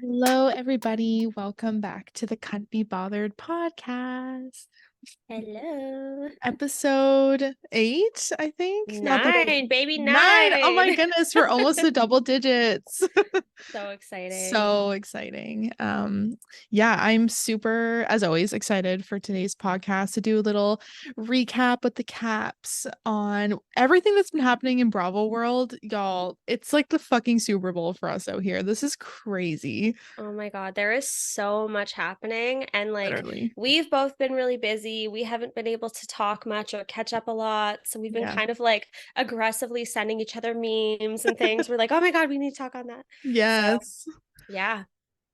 Hello, everybody. Welcome back to the Can't Be Bothered podcast. Hello. Episode 8, I think. Not that Nine, baby, 9. Oh my nine. goodness, we're almost to double digits. So exciting. So exciting. Yeah, I'm super, as always, excited for today's podcast to do a little recap with the caps on everything that's been happening in Bravo world. Y'all, it's like the fucking Super Bowl for us out here. This is crazy. Oh my God, there is so much happening. And Literally. we've both been really busy. We haven't been able to talk much or catch up a lot. So we've been Yeah. kind of aggressively sending each other memes and things. We're like, oh my God, we need to talk on that. So Yes. yeah.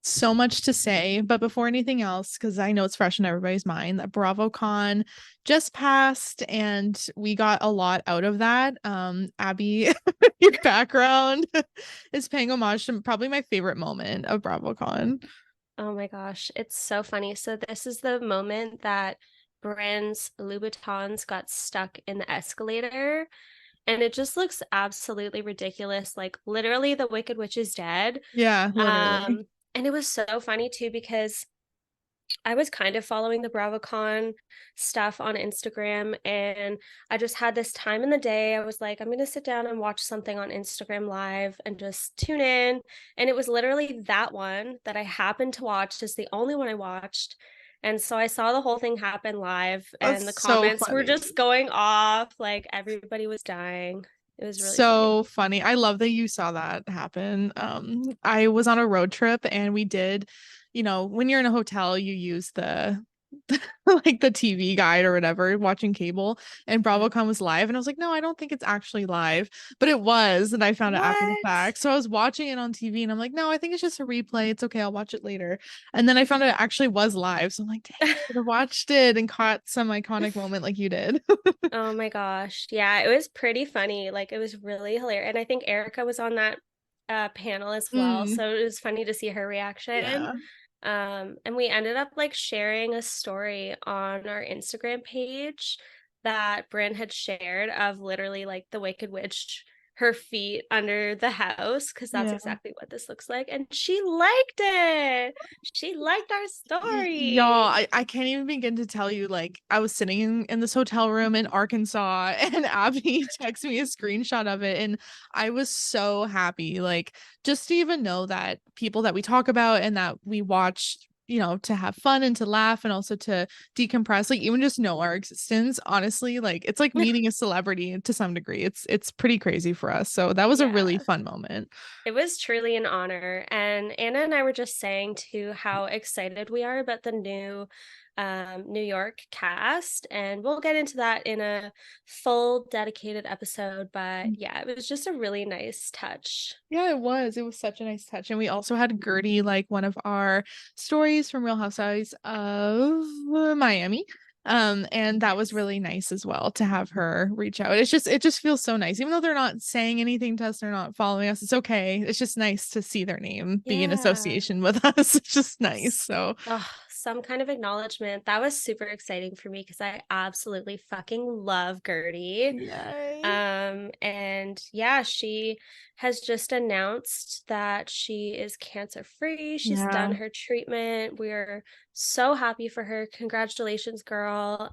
So much to say, but before anything else, because I know it's fresh in everybody's mind, that BravoCon just passed and we got a lot out of that. Abby, your background is paying homage to probably my favorite moment of BravoCon. Oh my gosh, it's so funny. So this is the moment that Brand's Louboutins got stuck in the escalator. And it just looks absolutely ridiculous. Like literally the Wicked Witch is dead. Yeah, literally. And it was so funny too because I was kind of following the BravoCon stuff on Instagram, and I just had this time in the day. I was like, I'm gonna sit down and watch something on Instagram Live and just tune in. And it was literally that one that I happened to watch. It's the only one I watched. And so I saw the whole thing happen live, and the That's so comments were funny. just going off, like everybody was dying. It was really funny. So funny. I love that you saw that happen. I was on a road trip and we did, when you're in a hotel, you use the like the TV guide or whatever, watching cable, and Yeah. BravoCon was live, and I was like, no, I don't think it's actually live, but it was, and I found it after the What? fact. So I was watching it on TV, and I'm like, no, I think it's just a replay. It's okay, I'll watch it later. And then I found out it actually was live, so I'm like, dang, I should have watched it and caught some iconic moment like you did. Oh my gosh. Yeah, it was pretty funny. Like it was really hilarious. And I think Erica was on that panel as well. Mm, So it was funny to see her reaction. yeah. And we ended up sharing a story on our Instagram page that Bryn had shared of literally the Wicked Witch, her feet under the house, because that's Yeah. exactly what this looks like. And she liked it. She liked our Y'all, story. I can't even begin to tell you. Like, I was sitting in this hotel room in Arkansas, and Abby texted me a screenshot of it, and I was so happy. Like, just to even know that people that we talk about and that we watch, to have fun and to laugh and also to decompress, like even just know our existence, honestly, like it's like meeting a celebrity to some degree. It's pretty crazy for us. So that was a really Yeah. fun moment. It was truly an honor. And Anna and I were just saying too how excited we are about the new New York cast. And we'll get into that in a full dedicated episode. But yeah, it was just a really nice touch. Yeah, it was. It was such a nice touch. And we also had Gertie, like one of our stories from Real Housewives of Miami. And that was Yes. really nice as well to have her reach out. It just feels so nice. Even though they're not saying anything to us, they're not following us, it's okay. It's just nice to see their name be in Yeah. association with us. It's just nice. So Oh, some kind of acknowledgement. That was super exciting for me because I absolutely fucking love Gertie. yay. And yeah, she has just announced that she is cancer free. She's done Yeah. her treatment. We're so happy for her. Congratulations, girl.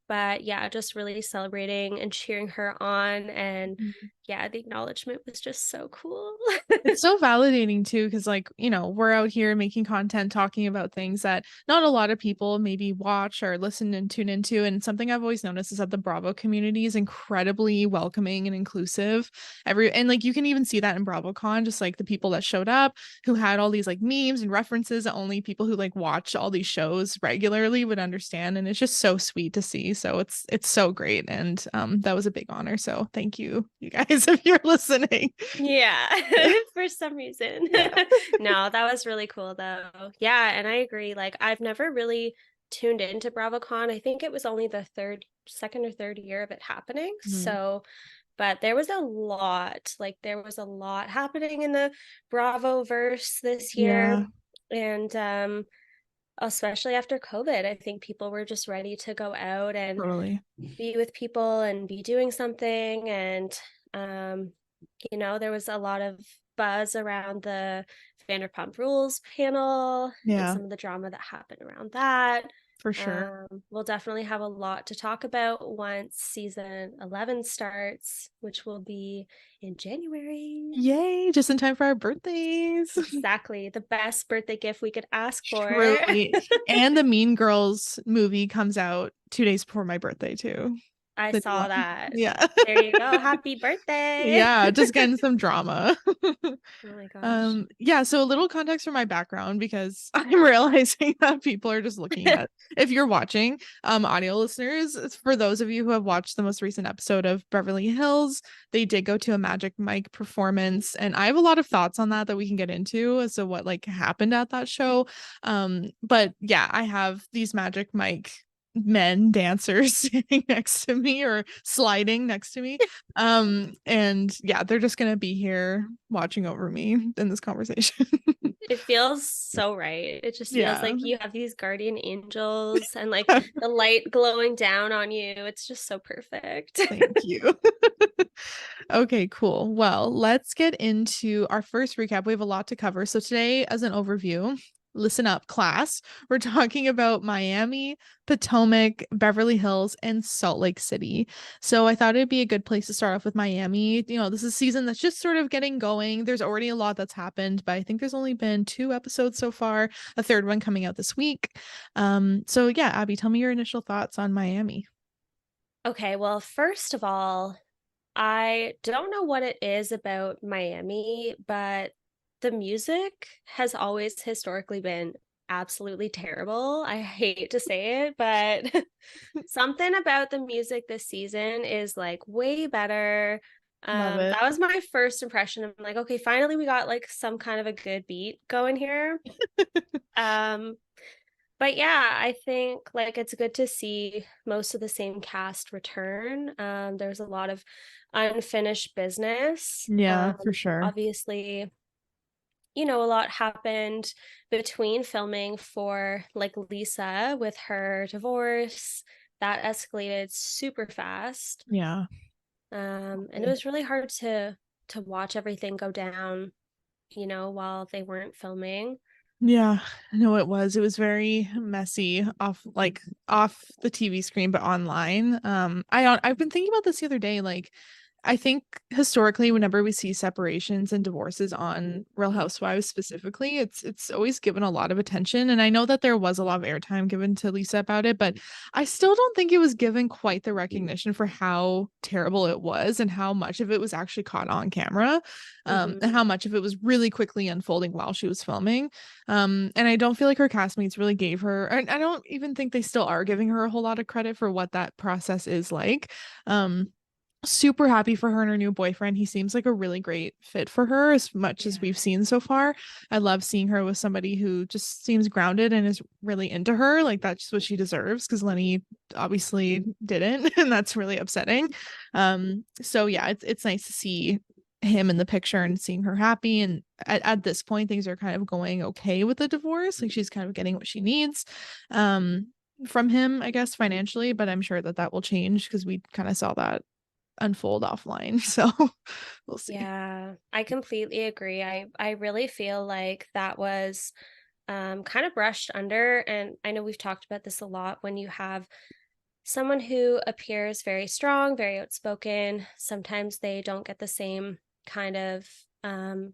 But yeah, just really celebrating and cheering her on. And Mhm. yeah, the acknowledgement was just so cool. It's so validating too, because we're out here making content talking about things that not a lot of people maybe watch or listen and tune into. And something I've always noticed is that the Bravo community is incredibly welcoming and inclusive. And like you can even see that in BravoCon, just like the people that showed up who had all these like memes and references that only people who like watch all these shows regularly would understand. And it's just so sweet to see. So it's so great. And that was a big honor. So thank you, you guys, if you're listening. Yeah, for some reason. Yeah. No, that was really cool though. Yeah, and I agree. I've never really tuned into BravoCon. I think it was only the second or third year of it happening. Mhm. So, but there was a lot, there was a lot happening in the Bravo verse this Yeah, year. And especially after COVID, I think people were just ready to go out and totally. be with people and be doing something. And um there was a lot of buzz around the Vanderpump Rules panel and Yeah, some of the drama that happened around that. for sure. We'll definitely have a lot to talk about once season 11 starts, which will be in January. Yay, just in time for our birthdays. Exactly. The best birthday gift we could ask for. Truly. And the Mean Girls movie comes out 2 days before my birthday too. I The new saw one. that. Yeah. There you go. Happy birthday. Yeah, just getting some drama. Oh my gosh. Yeah, so a little context for my background because I'm realizing that people are just looking at if you're watching, audio listeners, it's for those of you who have watched the most recent episode of Beverly Hills, they did go to a Magic Mike performance, and I have a lot of thoughts on that we can get into as to what like happened at that show. But yeah, I have these Magic Mike men dancers sitting next to me or sliding next to me, and yeah, they're just gonna be here watching over me in this conversation. It feels so right. It just feels Yeah, like you have these guardian angels and like the light glowing down on you. It's just so perfect. thank you. Okay, cool. Well, let's get into our first recap. We have a lot to cover. So today, as an overview, listen up, class. We're talking about Miami, Potomac, Beverly Hills, and Salt Lake City. So I thought it'd be a good place to start off with Miami. This is a season that's just sort of getting going. There's already a lot that's happened, but I think there's only been 2 episodes so far, a third one coming out this week. So yeah, Abby, tell me your initial thoughts on Miami. Okay, well, first of all, I don't know what it is about Miami, but the music has always historically been absolutely terrible. I hate to say it, but something about the music this season is like way better. Love it. That was my first impression. I'm like, okay, finally we got like some kind of a good beat going here. Um, but yeah, I think like it's good to see most of the same cast return. There's a lot of unfinished business. Yeah, for sure. Obviously, a lot happened between filming for like Lisa with her divorce. That escalated super fast. Yeah. And it was really hard to watch everything go down, while they weren't filming. Yeah, no, it was. It was very messy off the TV screen, but online. I've been thinking about this the other day. Like, I think historically, whenever we see separations and divorces on Real Housewives specifically, it's always given a lot of attention. And I know that there was a lot of airtime given to Lisa about it, but I still don't think it was given quite the recognition for how terrible it was and how much of it was actually caught on camera, Mm-hmm. and how much of it was really quickly unfolding while she was filming. And I don't feel like her castmates really gave her, I don't even think they still are giving her a whole lot of credit for what that process is like. Super happy for her and her new boyfriend. He seems like a really great fit for her as much as Yeah. we've seen so far. I love seeing her with somebody who just seems grounded and is really into her. Like that's what she deserves because Lenny obviously didn't, and that's really upsetting. So yeah, it's nice to see him in the picture and seeing her happy. And at this point, things are kind of going okay with the divorce. Like she's kind of getting what she needs. From him, I guess financially, but I'm sure that that will change because we kind of saw that unfold offline. So we'll see. Yeah, I completely agree. I really feel like that was kind of brushed under. And I know we've talked about this a lot when you have someone who appears very strong, very outspoken. Sometimes they don't get the same kind of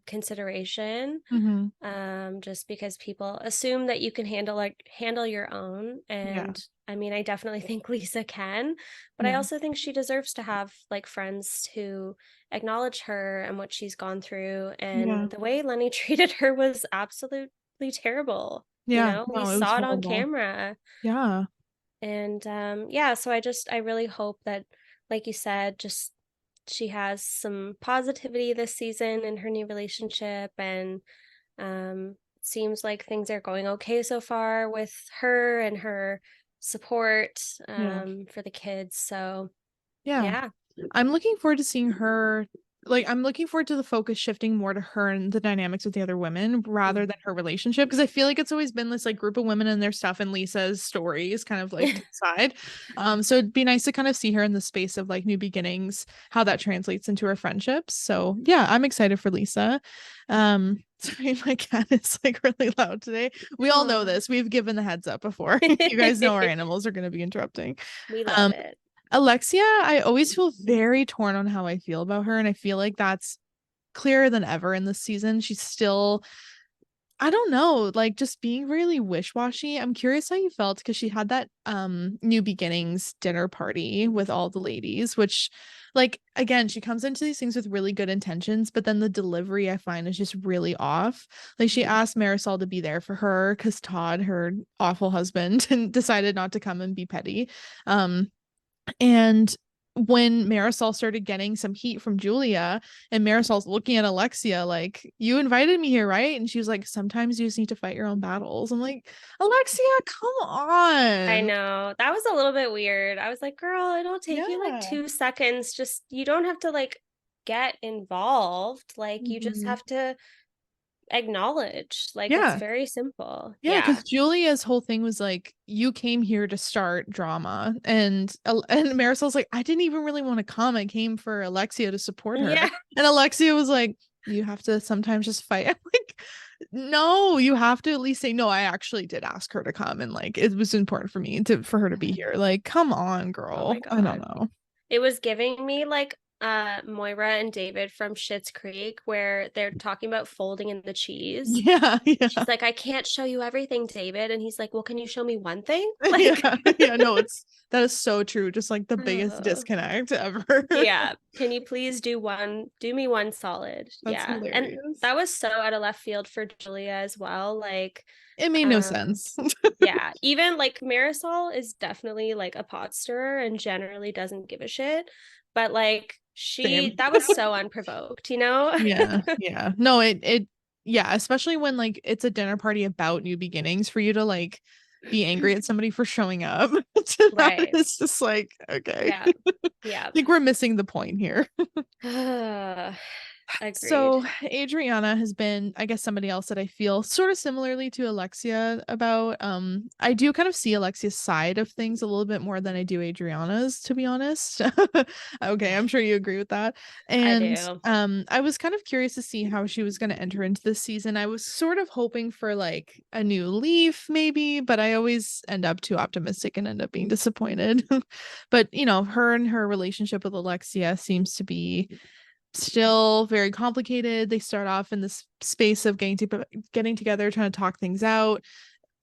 consideration, Mm-hmm. just because people assume that you can handle your own. Yeah. And I mean, I definitely think Lisa can, but I Yeah. also think she deserves to have like friends who acknowledge her and what she's gone through. Yeah. And the way Lenny treated her was absolutely terrible. Yeah. We No, it was saw it on horrible. camera. Yeah. And yeah, so I really hope that, like you said, just she has some positivity this season in her new relationship. And seems like things are going okay so far with her and her support Yeah. for the kids. So Yeah. yeah. I'm looking forward to seeing her like I'm looking forward to the focus shifting more to her and the dynamics with the other women rather than her relationship, because I feel like it's always been this like group of women and their stuff and Lisa's story is kind of like to the side. So it'd be nice to kind of see her in the space of like new beginnings, how that translates into her friendships. So yeah, I'm excited for Lisa. Sorry, my cat is like really loud today. We all know Oh. this. We've given the heads up before. You guys know our animals are going to be interrupting. We love Um, it. Alexia, I always feel very torn on how I feel about her, and I feel like that's clearer than ever in this season. She's still, I don't know, like just being really wish-washy. I'm curious how you felt because she had that new beginnings dinner party with all the ladies, which like again, she comes into these things with really good intentions, but then the delivery I find is just really off. Like she asked Marisol to be there for her because Todd, her awful husband, decided not to come and be petty. And when Marisol started getting some heat from Julia, and Marisol's looking at Alexia like, you invited me here, right? And she was like, sometimes you just need to fight your own battles. I'm like, Alexia, come I on. know. That was a little bit weird. I was like, girl, it'll take you like Yeah. 2 seconds. Just, you don't have to like get involved. Like, you just Mhm. have to acknowledge. Like, it's Yeah. very simple. Yeah, Yeah. because Julia's whole thing was like, you came here to start drama. And Marisol's like, I didn't even really want to come. I came for Alexia to support her. Yeah. And Alexia was like, you have to sometimes just fight. I'm like, no, you have to at least say, no, I actually did ask her to come. And like it was important for me to for her to be here. Like, come on, Oh my girl. I don't God. know. It was giving me like Moira and David from Schitt's Creek where they're talking about folding in the cheese. Yeah, yeah. She's like, I can't show you everything, David. And he's like, well, can you show me one thing? Like, Yeah, yeah, no, it's that is so true. Just like the biggest uh, disconnect ever. yeah. Can you please do me one solid? That's Yeah. And hilarious. that was so out of left field for Julia as well. Like, It made no um, sense. yeah, even like Marisol is definitely like a pot stirrer and generally doesn't give a shit. But like Same. that was so unprovoked, you know? Yeah, yeah. No, yeah, especially when like it's a dinner party about new beginnings for you to like be angry at somebody for showing up to that. Right. It's just like, okay. Yeah. I Yeah. think we're missing the point here. Agreed. So Adriana has been, I guess, somebody else that I feel sort of similarly to Alexia about. I do kind of see Alexia's side of things a little bit more than I do Adriana's, to be honest. Okay, I'm sure you agree with that. I And do. I was kind of curious to see how she was going to enter into this season. I was sort of hoping for like a new leaf, maybe, but I always end up too optimistic and end up being disappointed. But her and her relationship with Alexia seems to be still very complicated. They start off in this space of getting together, trying to talk things out.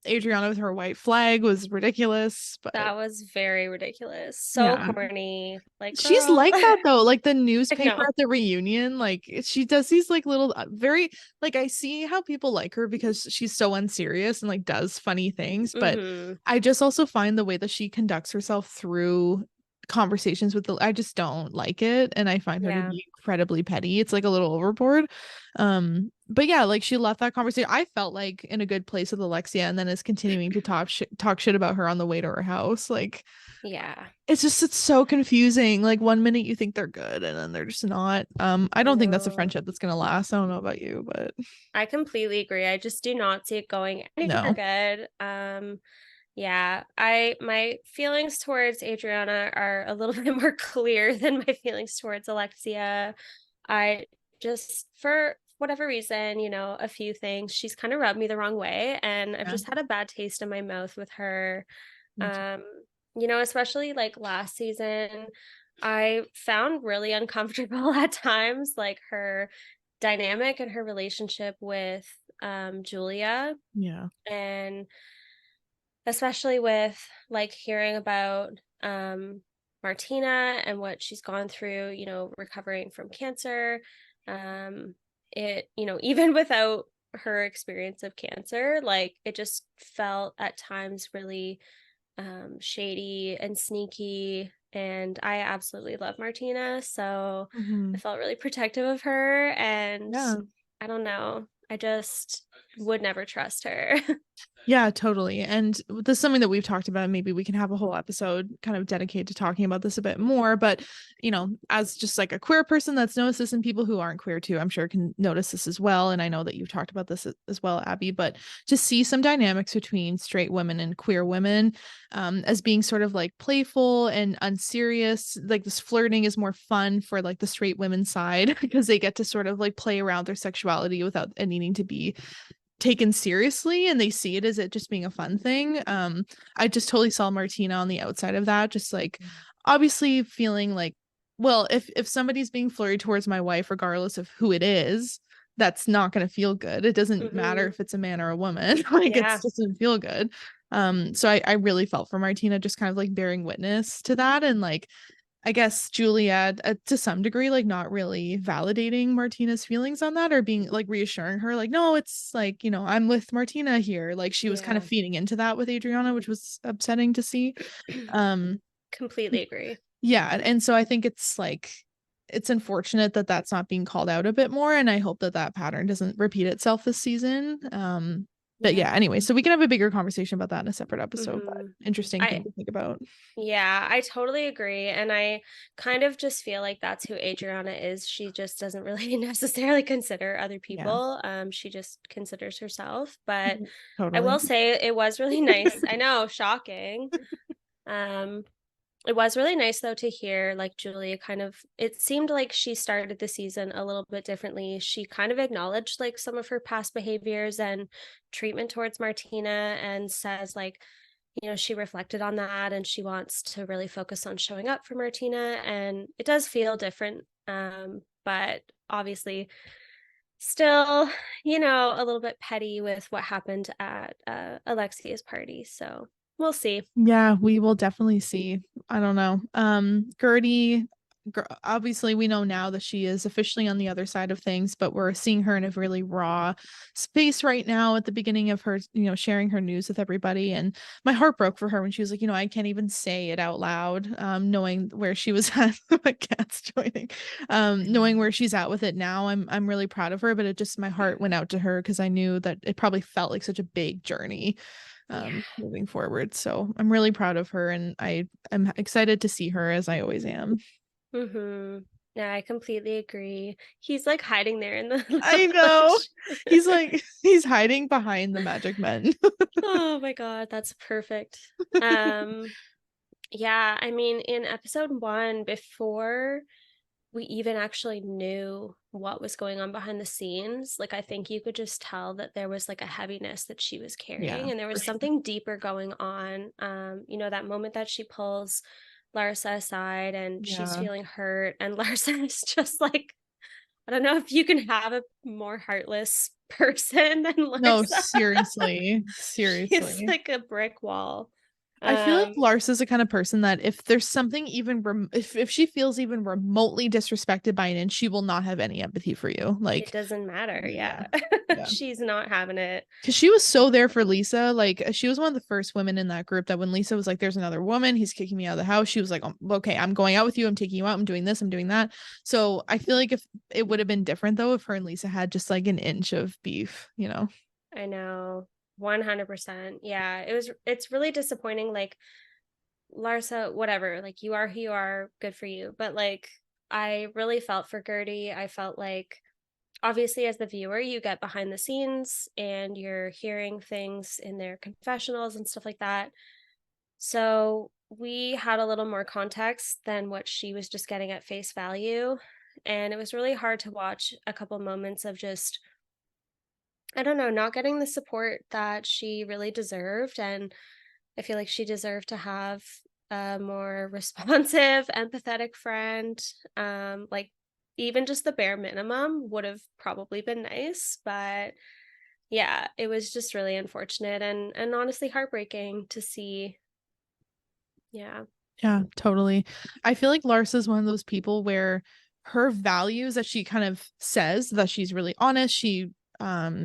Adriana with her white flag was ridiculous, but That was very ridiculous. So yeah. corny. Like, She's girl. like that though, like the I newspaper know. at the reunion, like she does these like little very like I see how people like her because she's so unserious and like does funny things, but Mm-hmm. I just also find the way that she conducts herself through conversations with the I just don't like it and I find her to Yeah. be incredibly petty. It's like a little overboard. But yeah, like she left that conversation. I felt like in a good place with Alexia and then is continuing to talk shit about her on the way to her house. Like Yeah. it's so confusing. Like one minute you think they're good and then they're just not. I don't think that's a No. friendship that's gonna last. I don't know about you, but I completely agree. I just do not see it going anywhere no. good. Yeah, I my feelings towards Adriana are a little bit more clear than my feelings towards Alexia. I just for whatever reason, a few things, she's kind of rubbed me the wrong way and I've Yeah, just had a bad taste in my mouth with her. me too. Um, especially like last season, I found really uncomfortable at times like her dynamic and her relationship with Julia, Yeah. and especially with like hearing about Martina and what she's gone through, recovering from cancer. Even without her experience of cancer, like it just felt at times really shady and sneaky. And I absolutely love Martina. So I Mhm. felt really protective of her. And Yeah. I don't know. I just would never trust her. Yeah, totally. And this is something that we've talked about. Maybe we can have a whole episode kind of dedicated to talking about this a bit more. But, as just like a queer person that's noticed this, and people who aren't queer too, I'm sure can notice this as well. And I know that you've talked about this as well, Abby, but to see some dynamics between straight women and queer women as being sort of like playful and unserious, like this flirting is more fun for like the straight women's side because they get to sort of like play around their sexuality without it needing to be taken seriously, and they see it as it just being a fun thing. I just totally saw Martina on the outside of that, just like obviously feeling like, well, if somebody's being flirty towards my wife, regardless of who it is, that's not going to feel good. It doesn't matter Hmm. if it's a man or a woman. Like it Yeah. just doesn't feel good. So I really felt for Martina just kind of like bearing witness to that, and like I guess Juliet, to some degree, like not really validating Martina's feelings on that, or being like reassuring her, like, no, it's like, I'm with Martina here. Like she was kind of Yeah. feeding into that with Adriana, which was upsetting to see. Um, Completely agree. yeah. And so I think it's like, it's unfortunate that that's not being called out a bit more. And I hope that that pattern doesn't repeat itself this season. But yeah, Yeah. anyway, so we can have a bigger conversation about that in a separate episode, but Hmm. interesting I thing to think about. Yeah, I totally agree. And I kind of just feel like that's who Adriana is. She just doesn't really necessarily consider other Yeah, people. She just considers herself. But I totally. will say it was really nice. I know, shocking. Um, it was really nice though to hear like Julia kind of, it seemed like she started the season a little bit differently. She kind of acknowledged like some of her past behaviors and treatment towards Martina, and says like, she reflected on that and she wants to really focus on showing up for Martina. And it does feel different. But obviously still, a little bit petty with what happened at Alexia's party. So we'll see. Yeah, we will definitely see. I don't know. Gertie, obviously we know now that she is officially on the other side of things, but we're seeing her in a really raw space right now at the beginning of her, sharing her news with everybody. And my heart broke for her when she was like, I can't even say it out loud, knowing where she was at. My cat's joining. Knowing where she's at with it now, I'm really proud of her, but it just my heart went out to her because I knew that it probably felt like such a big journey Yeah. moving forward. So I'm really proud of her, and I'm excited to see her, as I always am. Mm-hmm. Yeah, I completely agree. He's like hiding there in the little I know. bush. He's like he's hiding behind the magic men. Oh my God, that's perfect. Um, yeah, I mean, in episode one, before we even actually knew what was going on behind the scenes, like I think you could just tell that there was like a heaviness that she was Yeah, carrying, and there for was sure. something deeper going on. That moment that she pulls Larsa aside and she's Yeah. feeling hurt, and Larsa is just like, I don't know if you can have a more heartless person than No, Larsa. seriously. She's Seriously. like a brick wall. I feel like Um, Lars is the kind of person that if there's something even if she feels even remotely disrespected by an inch, she will not have any empathy for you. it Like, doesn't matter. yeah. Yeah. Yeah. She's not having it. Because she was so there for Lisa. Like, she was one of the first women in that group that when Lisa was like, there's another woman, he's kicking me out of the house, she was like, okay, I'm going out with you. I'm taking you out. I'm doing this. I'm doing that. So I feel like if it would have been different though, if her and Lisa had just like an inch of beef. I know. 100%. Yeah. It's really disappointing. Like, Larsa, whatever, like you are who you are, good for you. But like, I really felt for Gertie. I felt like, obviously, as the viewer, you get behind the scenes and you're hearing things in their confessionals and stuff like that. So we had a little more context than what she was just getting at face value. And it was really hard to watch a couple moments of just, I don't know, not getting the support that she really deserved. And I feel like she deserved to have a more responsive, empathetic friend. Like even just the bare minimum would have probably been nice, but yeah, it was just really unfortunate and honestly heartbreaking to see. Yeah. Yeah, totally. I feel like Larsa is one of those people where her values that she kind of says that she's really honest, she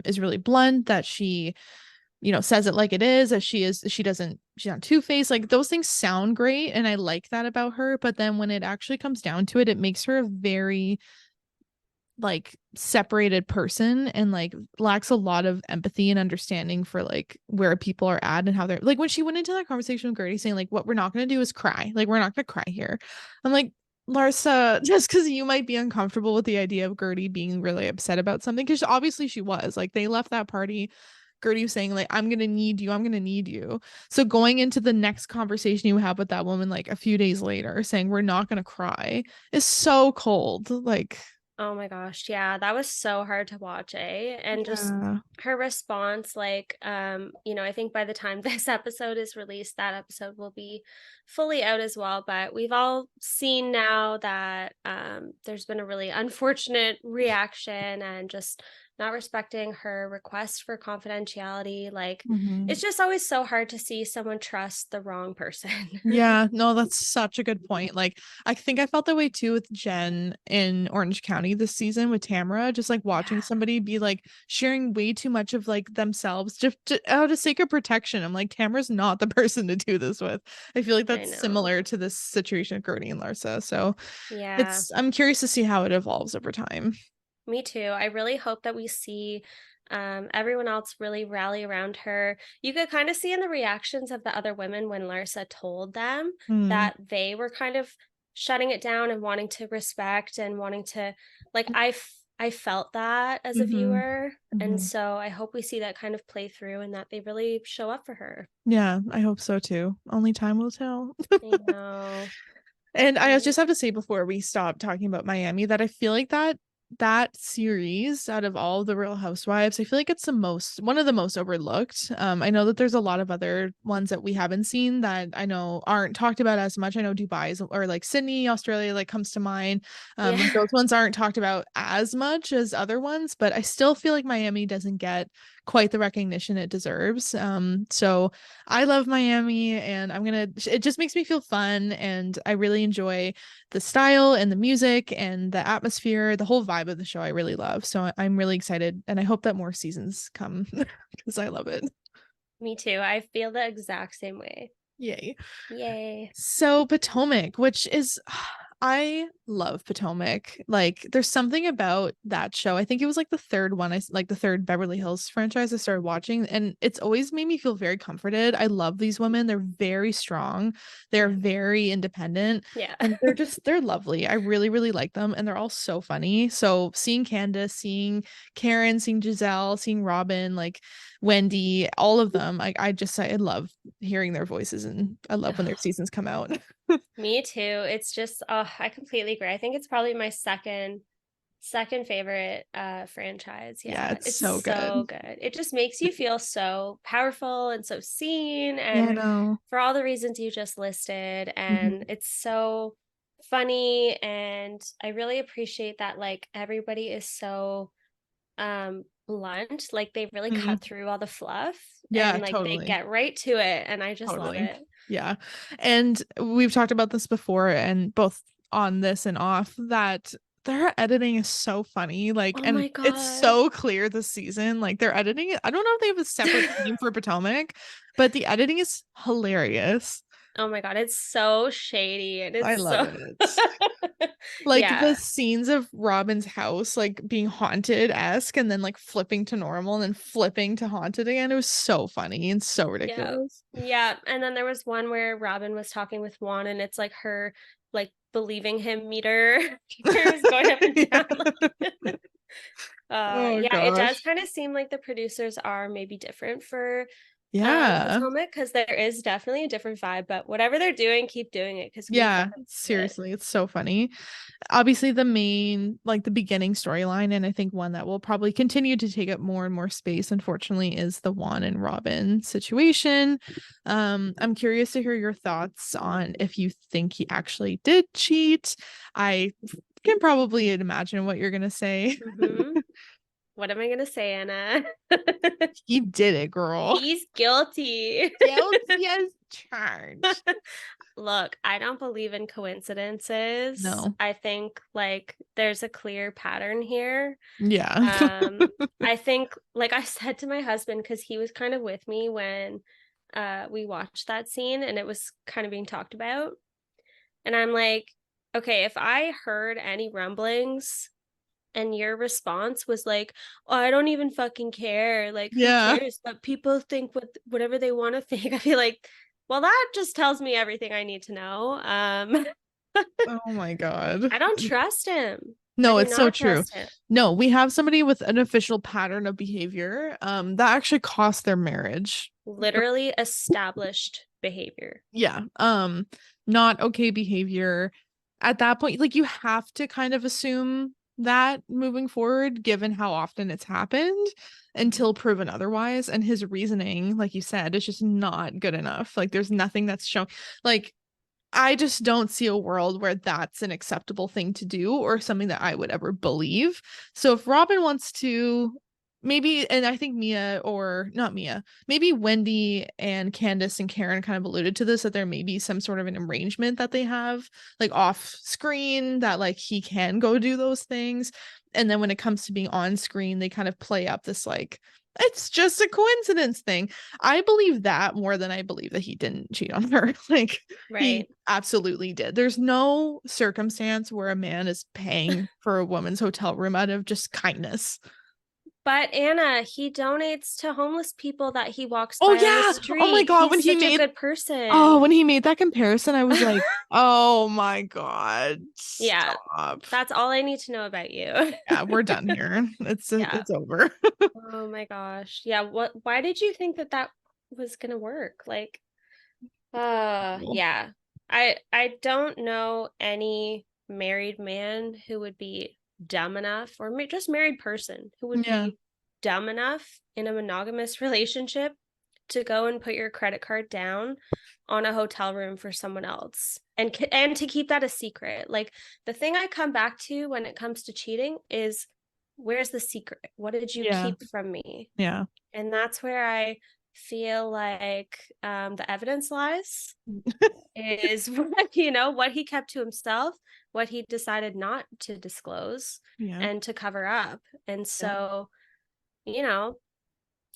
is really blunt, that she says it like it is, that she's not two-faced. Like those things sound great and I like that about her, but then when it actually comes down to it, it makes her a very like separated person and like lacks a lot of empathy and understanding for like where people are at and how they're like when she went into that conversation with Gertie saying like what we're not going to do is cry, like we're not going to cry here. I'm like, Larsa, just because you might be uncomfortable with the idea of Gertie being really upset about something, because obviously she was like they left that party. Gertie was saying like I'm gonna need you, I'm gonna need you. So going into the next conversation you have with that woman like a few days later saying we're not gonna cry is so cold. Like Oh my gosh, yeah, that was so hard to watch, and just yeah. her response, like, I think by the time this episode is released, that episode will be fully out as well. But we've all seen now that there's been a really unfortunate reaction and just not respecting her request for confidentiality. Like, Mhm. it's just always so hard to see someone trust the wrong person. Yeah, no, that's such a good point. Like, I think I felt that way too with Jen in Orange County this season with Tamara, just like watching Yeah, somebody be like sharing way too much of like themselves just out of sake of protection. I'm like, Tamara's not the person to do this with. I feel like I that's know. similar to this situation of Gertie and Larsa. So Yeah. I'm curious to see how it evolves over time. Me too. I really hope that we see everyone else really rally around her. You could kind of see in the reactions of the other women when Larsa told them Mm. that they were kind of shutting it down and wanting to respect and wanting to, like, I felt that as a Mm-hmm. viewer. And Mm-hmm. so I hope we see that kind of play through and that they really show up for her. Yeah, I hope so too. Only time will tell. I know. And I Right. just have to say before we stop talking about Miami that I feel like that series out of all the Real Housewives, I feel like it's the most one of the most overlooked. I know that there's a lot of other ones that we haven't seen that I know aren't talked about as much. I know Dubai's or like Sydney, Australia, like comes to mind. Like Yeah. those ones aren't talked about as much as other ones, but I still feel like Miami doesn't get quite the recognition it deserves. So I love Miami and it just makes me feel fun and I really enjoy the style and the music and the atmosphere, the whole vibe of the show I really love. So I'm really excited and I hope that more seasons come because I love it. Me too. I feel the exact same way. Yay. Yay. So Potomac, which is I love Potomac. Like there's something about that show. I think it was like the third one like the third Beverly Hills franchise I started watching and it's always made me feel very comforted. I love these women. They're very strong. They're Yeah. very independent Yeah. and they're lovely. I really really like them and they're all so funny. So seeing Candace, seeing Karen, seeing Giselle, seeing Robin, like Wendy, all of them. I love hearing their voices and I love when their seasons come out. Me too. It's just, oh, I completely agree. I think it's probably my second favorite franchise. Yeah, Yeah. it's It's so good. so good. It just makes you feel so powerful and so seen Yeah, I and know. for all the reasons you just listed and Mhm. it's so funny and I really appreciate that like everybody is so blunt, like they really cut Mhm. through all the fluff Yeah, and like they totally. get right to it and I just love Totally. it. Yeah. And we've talked about this before and both on this and off that their editing is so funny. Like, Oh and my it's god. so clear this season. Like, they're editing it. I don't know if they have a separate team for Potomac, but the editing is hilarious. Oh my god, it's so shady and I it's love so it. Like the yeah. scenes of Robin's house, like being haunted esque, and then like flipping to normal and then flipping to haunted again. It was so funny and so Yeah. ridiculous. Yeah, and then there was one where Robin was talking with Juan and it's like her like believing him meter meter is going up and Yeah. down like Oh yeah, it does gosh. kind of seem like the producers are maybe different for Yeah. Potomac because there is definitely a different vibe, but whatever they're doing, keep doing it because we Yeah. fucking love it. Seriously, it's so funny. Obviously, the main, like the beginning storyline, and I think one that will probably continue to take up more and more space, unfortunately, is the Juan and Robin situation. I'm curious to hear your thoughts on if you think he actually did cheat. I can probably imagine what you're gonna say. Mhm. What am I gonna say, Anna? He did it, girl. He's guilty. Guilty as charged. Look, I don't believe in coincidences. No. I think like there's a clear pattern here. Yeah. Um, I think like I said to my husband because he was kind of with me when we watched that scene and it was kind of being talked about. And I'm like, okay, if I heard any rumblings and your response was like, "Oh, I don't even fucking care. Like, who Yeah. cares? But people think whatever they want to think." I feel like, well, that just tells me everything I need to know. Oh my God. I don't trust him. I No, do it's so not true. trust him. No, we have somebody with an official pattern of behavior that actually cost their marriage. Literally established behavior. Yeah. Not okay behavior. At that point, like you have to kind of assume that moving forward, given how often it's happened until proven otherwise. And his reasoning, like you said, is just not good enough. Like there's nothing that's shown. Like I just don't see a world where that's an acceptable thing to do or something that I would ever believe. So if Robin wants to maybe, and I think Mia, or not Mia, maybe Wendy and Candace and Karen kind of alluded to this, that there may be some sort of an arrangement that they have like off screen that like he can go do those things. And then when it comes to being on screen, they kind of play up this like it's just a coincidence thing. I believe that more than I believe that he didn't cheat on her. Like he Right. absolutely did. There's no circumstance where a man is paying for a woman's hotel room out of just kindness. But Anna, he donates to homeless people that he walks Oh by on the yeah. Oh my street. God. He's such a good Oh, person. when he made that comparison, I was like, oh my God. Yeah, Stop. that's all I need to know about you. Yeah, we're done here. It's Yeah. it's over. Oh my gosh. Yeah, why did you think that that was going to work? Like, yeah. I don't know any married man who would be dumb enough, or just married person who would Yeah. be dumb enough in a monogamous relationship to go and put your credit card down on a hotel room for someone else, and to keep that a secret. Like, the thing I come back to when it comes to cheating is, where's the secret? What did you Yeah. keep from me? Yeah. And that's where I feel like, the evidence lies, is what, what he kept to himself, what he decided not to disclose Yeah. and to cover up. And Yeah. so, you know,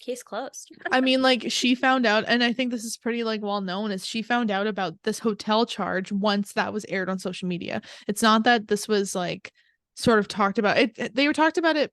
case closed. I mean, like she found out, and I think this is pretty like well known, is she found out about this hotel charge once that was aired on social media. It's not that this was like sort of talked about. They were talked about it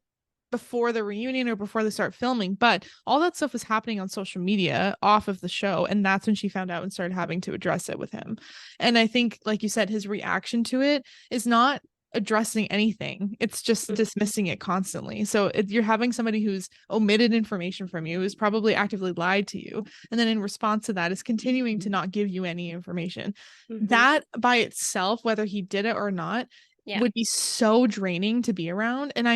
before the reunion or before they start filming, but all that stuff was happening on social media off of the show, and that's when she found out and started having to address it with him. And I think, like you said, his reaction to it is not addressing anything. It's just dismissing it constantly. So you're having somebody who's omitted information from you, who's probably actively lied to you, and then in response to that is continuing to not give you any information. Mm-hmm. That by itself, whether he did it or not, Yeah. would be so draining to be around. And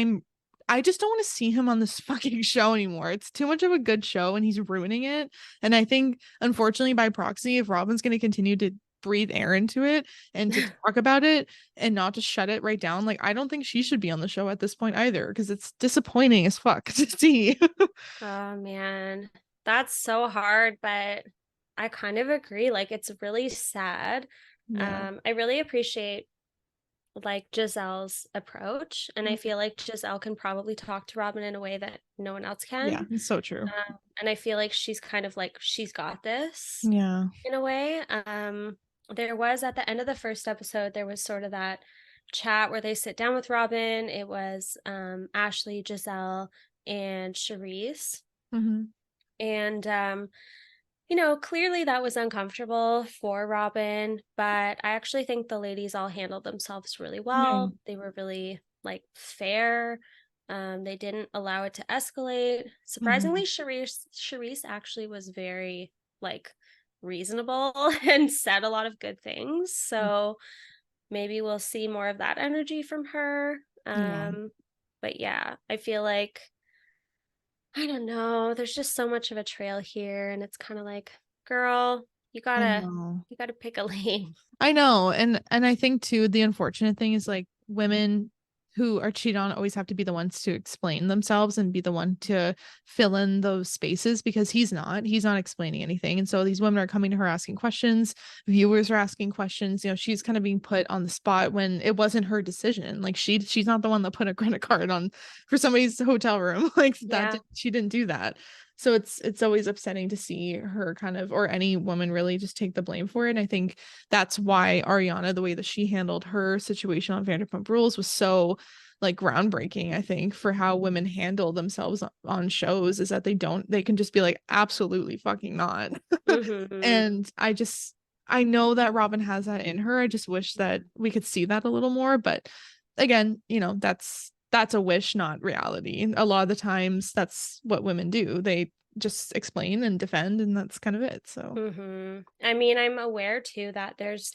I just don't want to see him on this fucking show anymore. It's too much of a good show and he's ruining it. And I think, unfortunately, by proxy, if Robin's going to continue to breathe air into it and to talk about it and not to shut it right down, like, I don't think she should be on the show at this point either, because it's disappointing as fuck to see. Oh man, that's so hard, but I kind of agree. Like, it's really sad. Yeah. I really appreciate like Giselle's approach, and I Mhm. feel like Giselle can probably talk to Robin in a way that no one else Yeah, can. it's so true. And I feel like she's kind of like, she's got this Yeah. in a way. There was, at the end of the first episode, there was sort of that chat where they sit down with Robin. It was Ashley, Giselle, and Charisse. Hmm. And clearly that was uncomfortable for Robin, but I actually think the ladies all handled themselves really Yeah. well. They were really like fair. They didn't allow it to escalate. Hmm. Surprisingly, Charisse actually was very like reasonable and said a lot of good things. So maybe we'll see more of that energy from her. Yeah. But yeah, I feel like, I don't know, there's just so much of a trail here, and it's kind of like, girl, you I gotta know. you gotta pick a lane. I know. And I think too, the unfortunate thing is like women who are cheated on always have to be the ones to explain themselves and be the one to fill in those spaces, because he's not explaining anything. And so these women are coming to her asking questions, viewers are asking questions, she's kind of being put on the spot when it wasn't her decision. Like she's not the one that put a credit card on for somebody's hotel room. Like that Yeah. she didn't do that. So it's always upsetting to see her kind of, or any woman really, just take the blame for it. And I think that's why Ariana, the way that she handled her situation on Vanderpump Rules was so like groundbreaking, I think, for how women handle themselves on shows, is that they can just be like, absolutely fucking not. Mhm. And I know that Robin has that in her. I just wish that we could see that a little more. But again, that's a wish, not reality. A lot of the times that's what women do. They just explain and defend, and that's kind of it. So I mean, I'm aware too that there's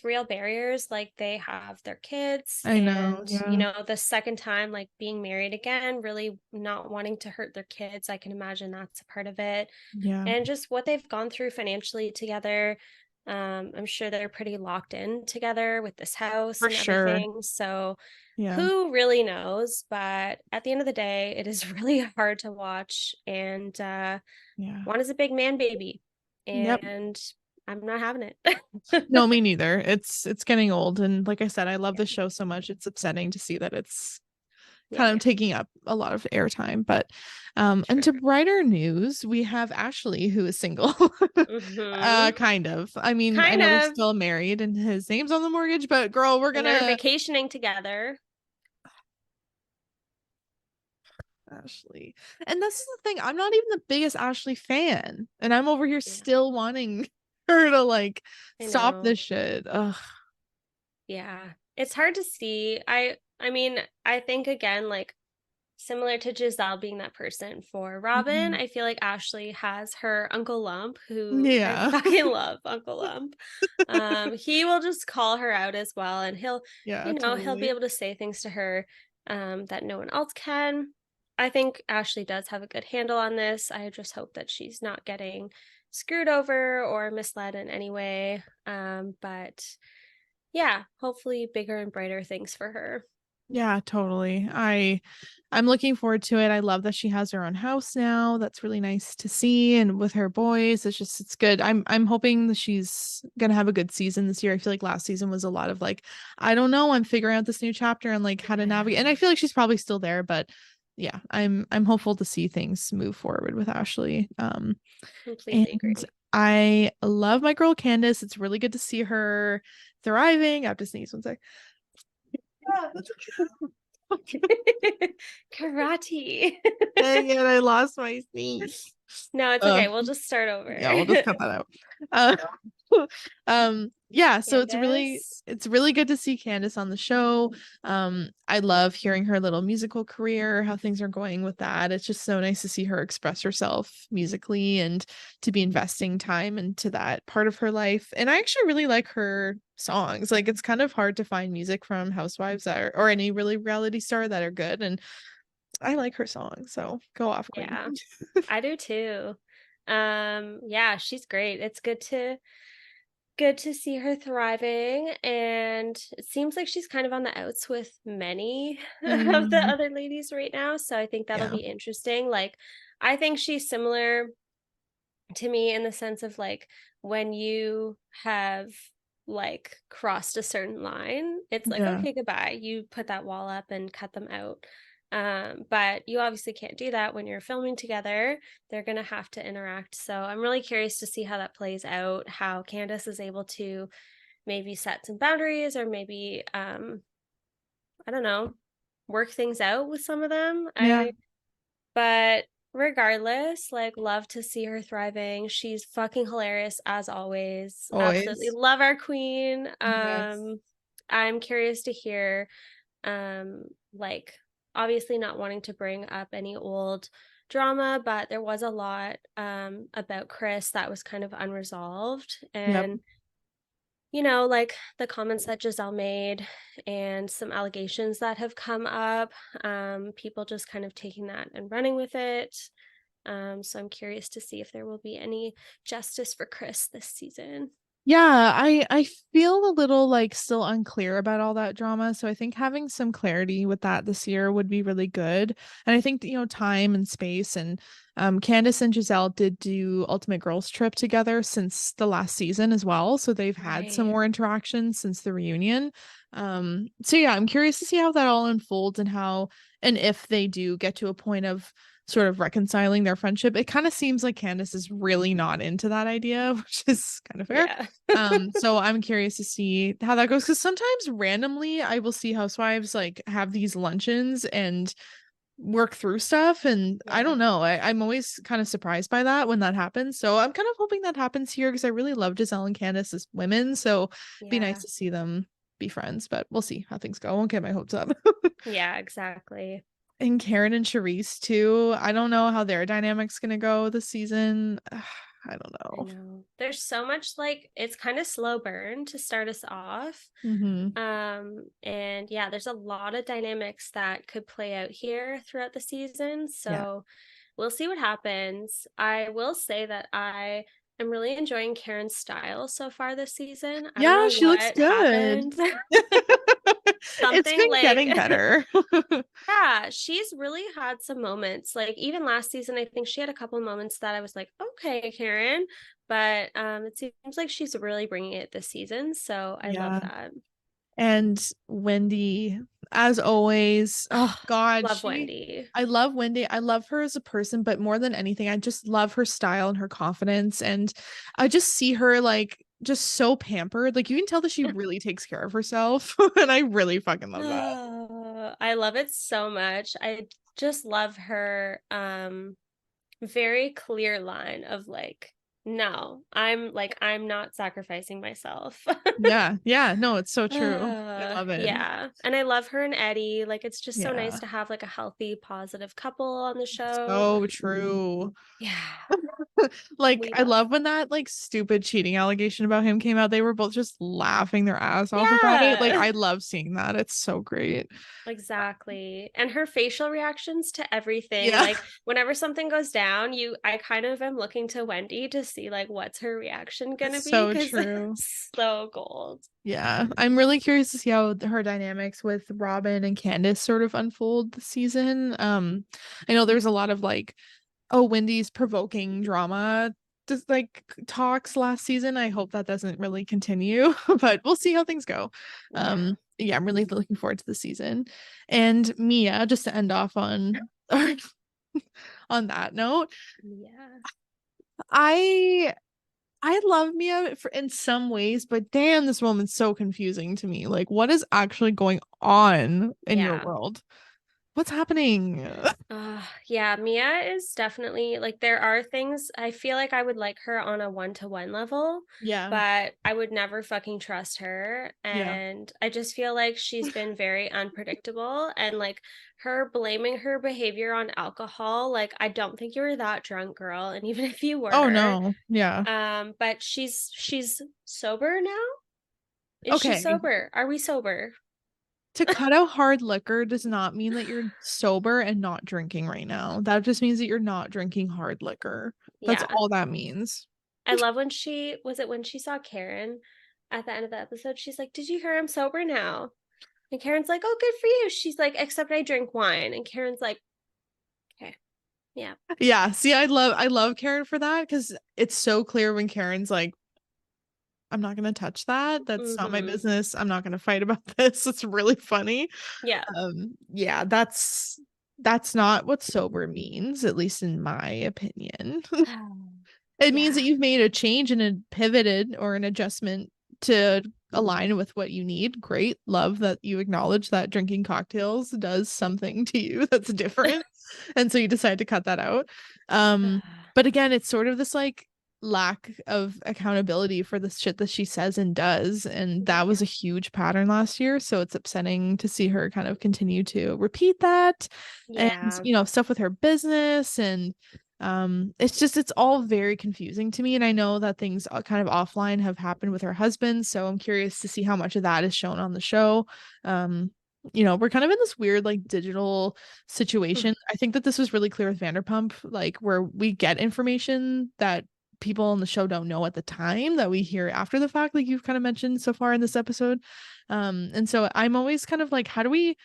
real barriers, like they have their kids I know, and, yeah. the second time like being married again, really not wanting to hurt their kids. I can imagine that's a part of it. Yeah, And just what they've gone through financially together. I'm sure they're pretty locked in together with this house for and sure. everything. So Yeah. who really knows? But at the end of the day, it is really hard to watch. And Yeah. one is a big man baby, Yep. and I'm not having it. No, me neither. It's getting old, and like I said, I love Yeah, the show so much. It's upsetting to see that it's yeah, kind of yeah. taking up a lot of airtime. But and True. to brighter news, we have Ashley, who is single. Hmm. Kind of. I mean, I Kind know they're of. still married and his name's on the mortgage, but girl, we're And they're gonna vacationing together. Ashley. And this is the thing, I'm not even the biggest Ashley fan, and I'm over here Yeah, still wanting her to like I stop know. this shit. Ugh. Yeah. It's hard to see. I mean, I think again, like similar to Giselle being that person for Robin, Mhm. I feel like Ashley has her Uncle Lump, who I Yeah. fucking love Uncle Lump. He will just call her out as well, and Yeah, he'll be totally. able to say things to her that no one else can. I think Ashley does have a good handle on this. I just hope that she's not getting screwed over or misled in any way. But yeah, hopefully bigger and brighter things for her. Yeah, totally. I'm looking forward to it. I love that she has her own house now. That's really nice to see, and with her boys, it's good. I'm hoping that she's going to have a good season this year. I feel like last season was a lot of like, I don't know, I'm figuring out this new chapter and like how to navigate. And I Yeah, feel like she's probably still there, but yeah, I'm hopeful to see things move forward with Ashley. completely And agree. I love my girl Candace. It's really good to see her thriving. I have to sneeze one sec. Yeah, that's okay. Karate. Dang it, I lost my sneeze. No, it's Uh, okay. We'll just start yeah, we'll just over. cut that out. Uh, yeah, so Candace. it's really good to see Candace on the show. I love hearing her little musical career, how things are going with that. It's just so nice to see her express herself musically and to be investing time into that part of her life. And I actually really like her songs. Like it's kind of hard to find music from Housewives or any really reality star that are good. And I like her songs, so go off, Queen. Yeah, I do too. Yeah, she's great. It's good to see her thriving, and it seems like she's kind of on the outs with many of the Mm, other ladies right now, so I think that'll yeah. be interesting. Like, I think she's similar to me in the sense of like when you have like crossed a certain line, it's like, Yeah. okay, goodbye. You put that wall up and cut them out. But you obviously can't do that when you're filming together. They're gonna have to interact. So I'm really curious to see how that plays out, how Candace is able to maybe set some boundaries or maybe I don't know, work things out with some of them. Yeah. But regardless, like, love to see her thriving. She's fucking hilarious as always. Absolutely Always. love our queen. Yes. I'm curious to hear, like, obviously not wanting to bring up any old drama, but there was a lot about Chris that was kind of unresolved. Yep. And like the comments that Giselle made and some allegations that have come up, people just kind of taking that and running with it. So I'm curious to see if there will be any justice for Chris this season. Yeah, I feel a little like still unclear about all that drama, so I think having some clarity with that this year would be really good. And I think time and space, and Candace and Giselle did do Ultimate Girls Trip together since the last season as well, so they've had some Right. more interaction since the reunion. So yeah, I'm curious to see how that all unfolds and how and if they do get to a point of sort of reconciling their friendship. It kind of seems like Candace is really not into that idea, which is kind of fair. Yeah. So I'm curious to see how that goes because sometimes randomly I will see housewives like have these luncheons and work through stuff, and I Yeah. don't know. I'm always kind of surprised by that when that happens. So I'm kind of hoping that happens here because I really love Giselle and Candace as women. So it'd be nice Yeah. to see them be friends, but we'll see how things go. I won't get my hopes up. Yeah, exactly. And Karen and Charisse too. I don't know how their dynamic's gonna go this season. I don't I know. know. There's so much like it's kind of slow burn to start us off. Hmm. And yeah, there's a lot of dynamics that could play out here throughout the season. Yeah. So we'll see what happens. I will say that I am really enjoying Karen's style so far this season. I don't Yeah, know she looks what good. happened. It's Something been like getting better. yeah, she's really had some moments. Like even last season, I think she had a couple moments that I was like, "Okay, Karen." But it seems like she's really bringing it this season, so I love Yeah. that. And Wendy, as always. Oh Oh, God, love Wendy. I love Wendy. I love her as a person, but more than anything, I just love her style and her confidence. And I just see her like just so pampered. Like you can tell that she really takes care of herself. And I really fucking love that. Oh, I love it so much. I just love her very clear line of like, no, I'm not sacrificing myself. Yeah. Yeah. No, it's so true. I love it. Yeah. And I love her and Eddie. Like it's just so nice Yeah. to have like a healthy, positive couple on the show. So true. Yeah. Like We I love. love when that like stupid cheating allegation about him came out. They were both just laughing their ass off about it. Like Yeah. I love seeing that. It's so great. Exactly. And her facial reactions to everything. Yeah. Like whenever something goes down, I kind of am looking to Wendy to see like what's her reaction gonna be So because true. so gold. Yeah. I'm really curious to see how her dynamics with Robin and Candace sort of unfold this season. I know there's a lot of like, oh, Wendy's provoking drama just like talks last season. I hope that doesn't really continue, but we'll see how things go. Yeah. Yeah, I'm really looking forward to the season. And Mia, just to end off on on that note, Yeah. I I love Mia for in some ways, but damn, this woman's so confusing to me. Like, what is actually going on in your Yeah. world? What's happening? Yeah, Mia is definitely like there are things I feel like I would like her on a one-to-one level, Yeah, but I would never fucking trust her. yeah. And I just feel like she's been very unpredictable and like her blaming her behavior on alcohol, like I don't think you were that drunk, girl. And even if you Oh were, no. Yeah. but she's sober now? Is she Okay. sober? Are we sober? To cut out hard liquor does not mean that you're sober and not drinking right now. That just means that you're not drinking hard liquor. That's Yeah. all that means. I love when when she saw Karen at the end of the episode, she's like, "Did you hear I'm sober now?" And Karen's like, "Oh, good for you." She's like, "Except I drink wine." And Karen's like, "Okay, yeah, Yeah. See, I love Karen for that because it's so clear when Karen's like, I'm not gonna touch that. That's not my mm-hmm, business. I'm not gonna fight about this. It's really funny. yeah, Yeah, that's not what sober means, at least in my opinion. It means that yeah, you've made a change and a pivoted or an adjustment to align with what you need. Great. Love that you acknowledge that drinking cocktails does something to you that's different. And so you decide to cut that out. Um, but again, it's sort of this like lack of accountability for the shit that she says and does. And that was yeah, a huge pattern last year. So it's upsetting to see her kind of continue to repeat that. And, yeah, stuff with her business and it's all very confusing to me, and I know that things kind of offline have happened with her husband, so I'm curious to see how much of that is shown on the show. um we're kind of in this weird like digital situation. I think that this was really clear with Vanderpump, like where we get information that people on the show don't know at the time that we hear after the fact, like you've kind of mentioned so far in this episode. And so I'm always kind of like, how do we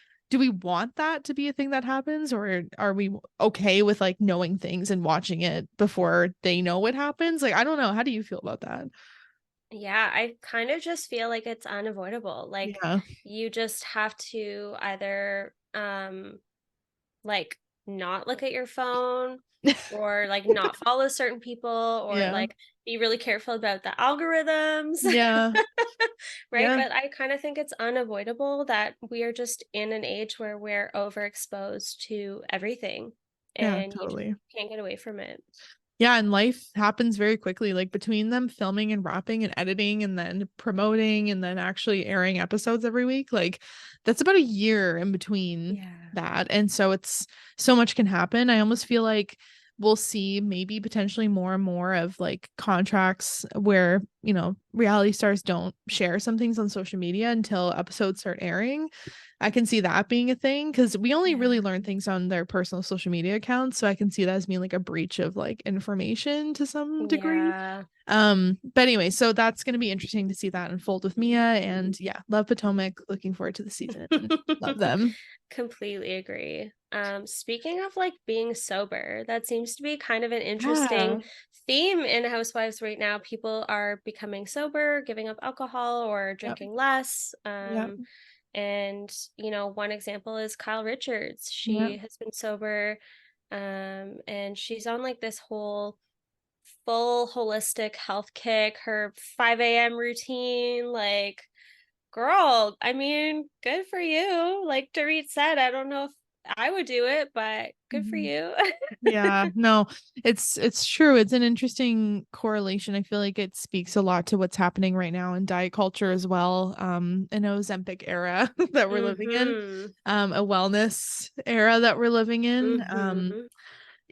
want that to be a thing that happens, or are we okay with like knowing things and watching it before they know what happens? Like I don't know, how do you feel about that? yeah. I kind of just feel like it's unavoidable. Like Yeah. you just have to either like not look at your phone or like not follow certain people or Yeah. like be really careful about the algorithms. Yeah. Right? Yeah. But I kind of think it's unavoidable that we are just in an age where we're overexposed to everything Yeah, and you just totally. can't get away from it. Yeah, and life happens very quickly. Like between them filming and wrapping and editing and then promoting and then actually airing episodes every week, like that's about a year in between Yeah. that. And so it's so much can happen. I almost feel like we'll see maybe potentially more and more of like contracts where, reality stars don't share some things on social media until episodes start airing. I can see that being a thing because we only really Yeah. learn things on their personal social media accounts. So I can see that as being like a breach of like information to some degree. Yeah. But anyway, so that's gonna be interesting to see that unfold with Mia. And yeah, love Potomac. Looking forward to the season. Love them. Completely agree. Speaking of like being sober, that seems to be kind of an interesting Yeah. theme in Housewives right now. People are becoming sober, giving up alcohol or Yep. drinking less. Yep. And one example is Kyle Richards. Yep. She has been sober, and she's on like this whole full holistic health kick, her 5 a.m. routine, like girl, I mean, good for you. Like Dorit said, I don't know if I would do it, but good for Mhm. you. Yeah, no, it's true. It's an interesting correlation. I feel like it speaks a lot to what's happening right now in diet culture as well. An Ozempic era that we're living in, Mhm. a wellness era that we're living in. Mhm.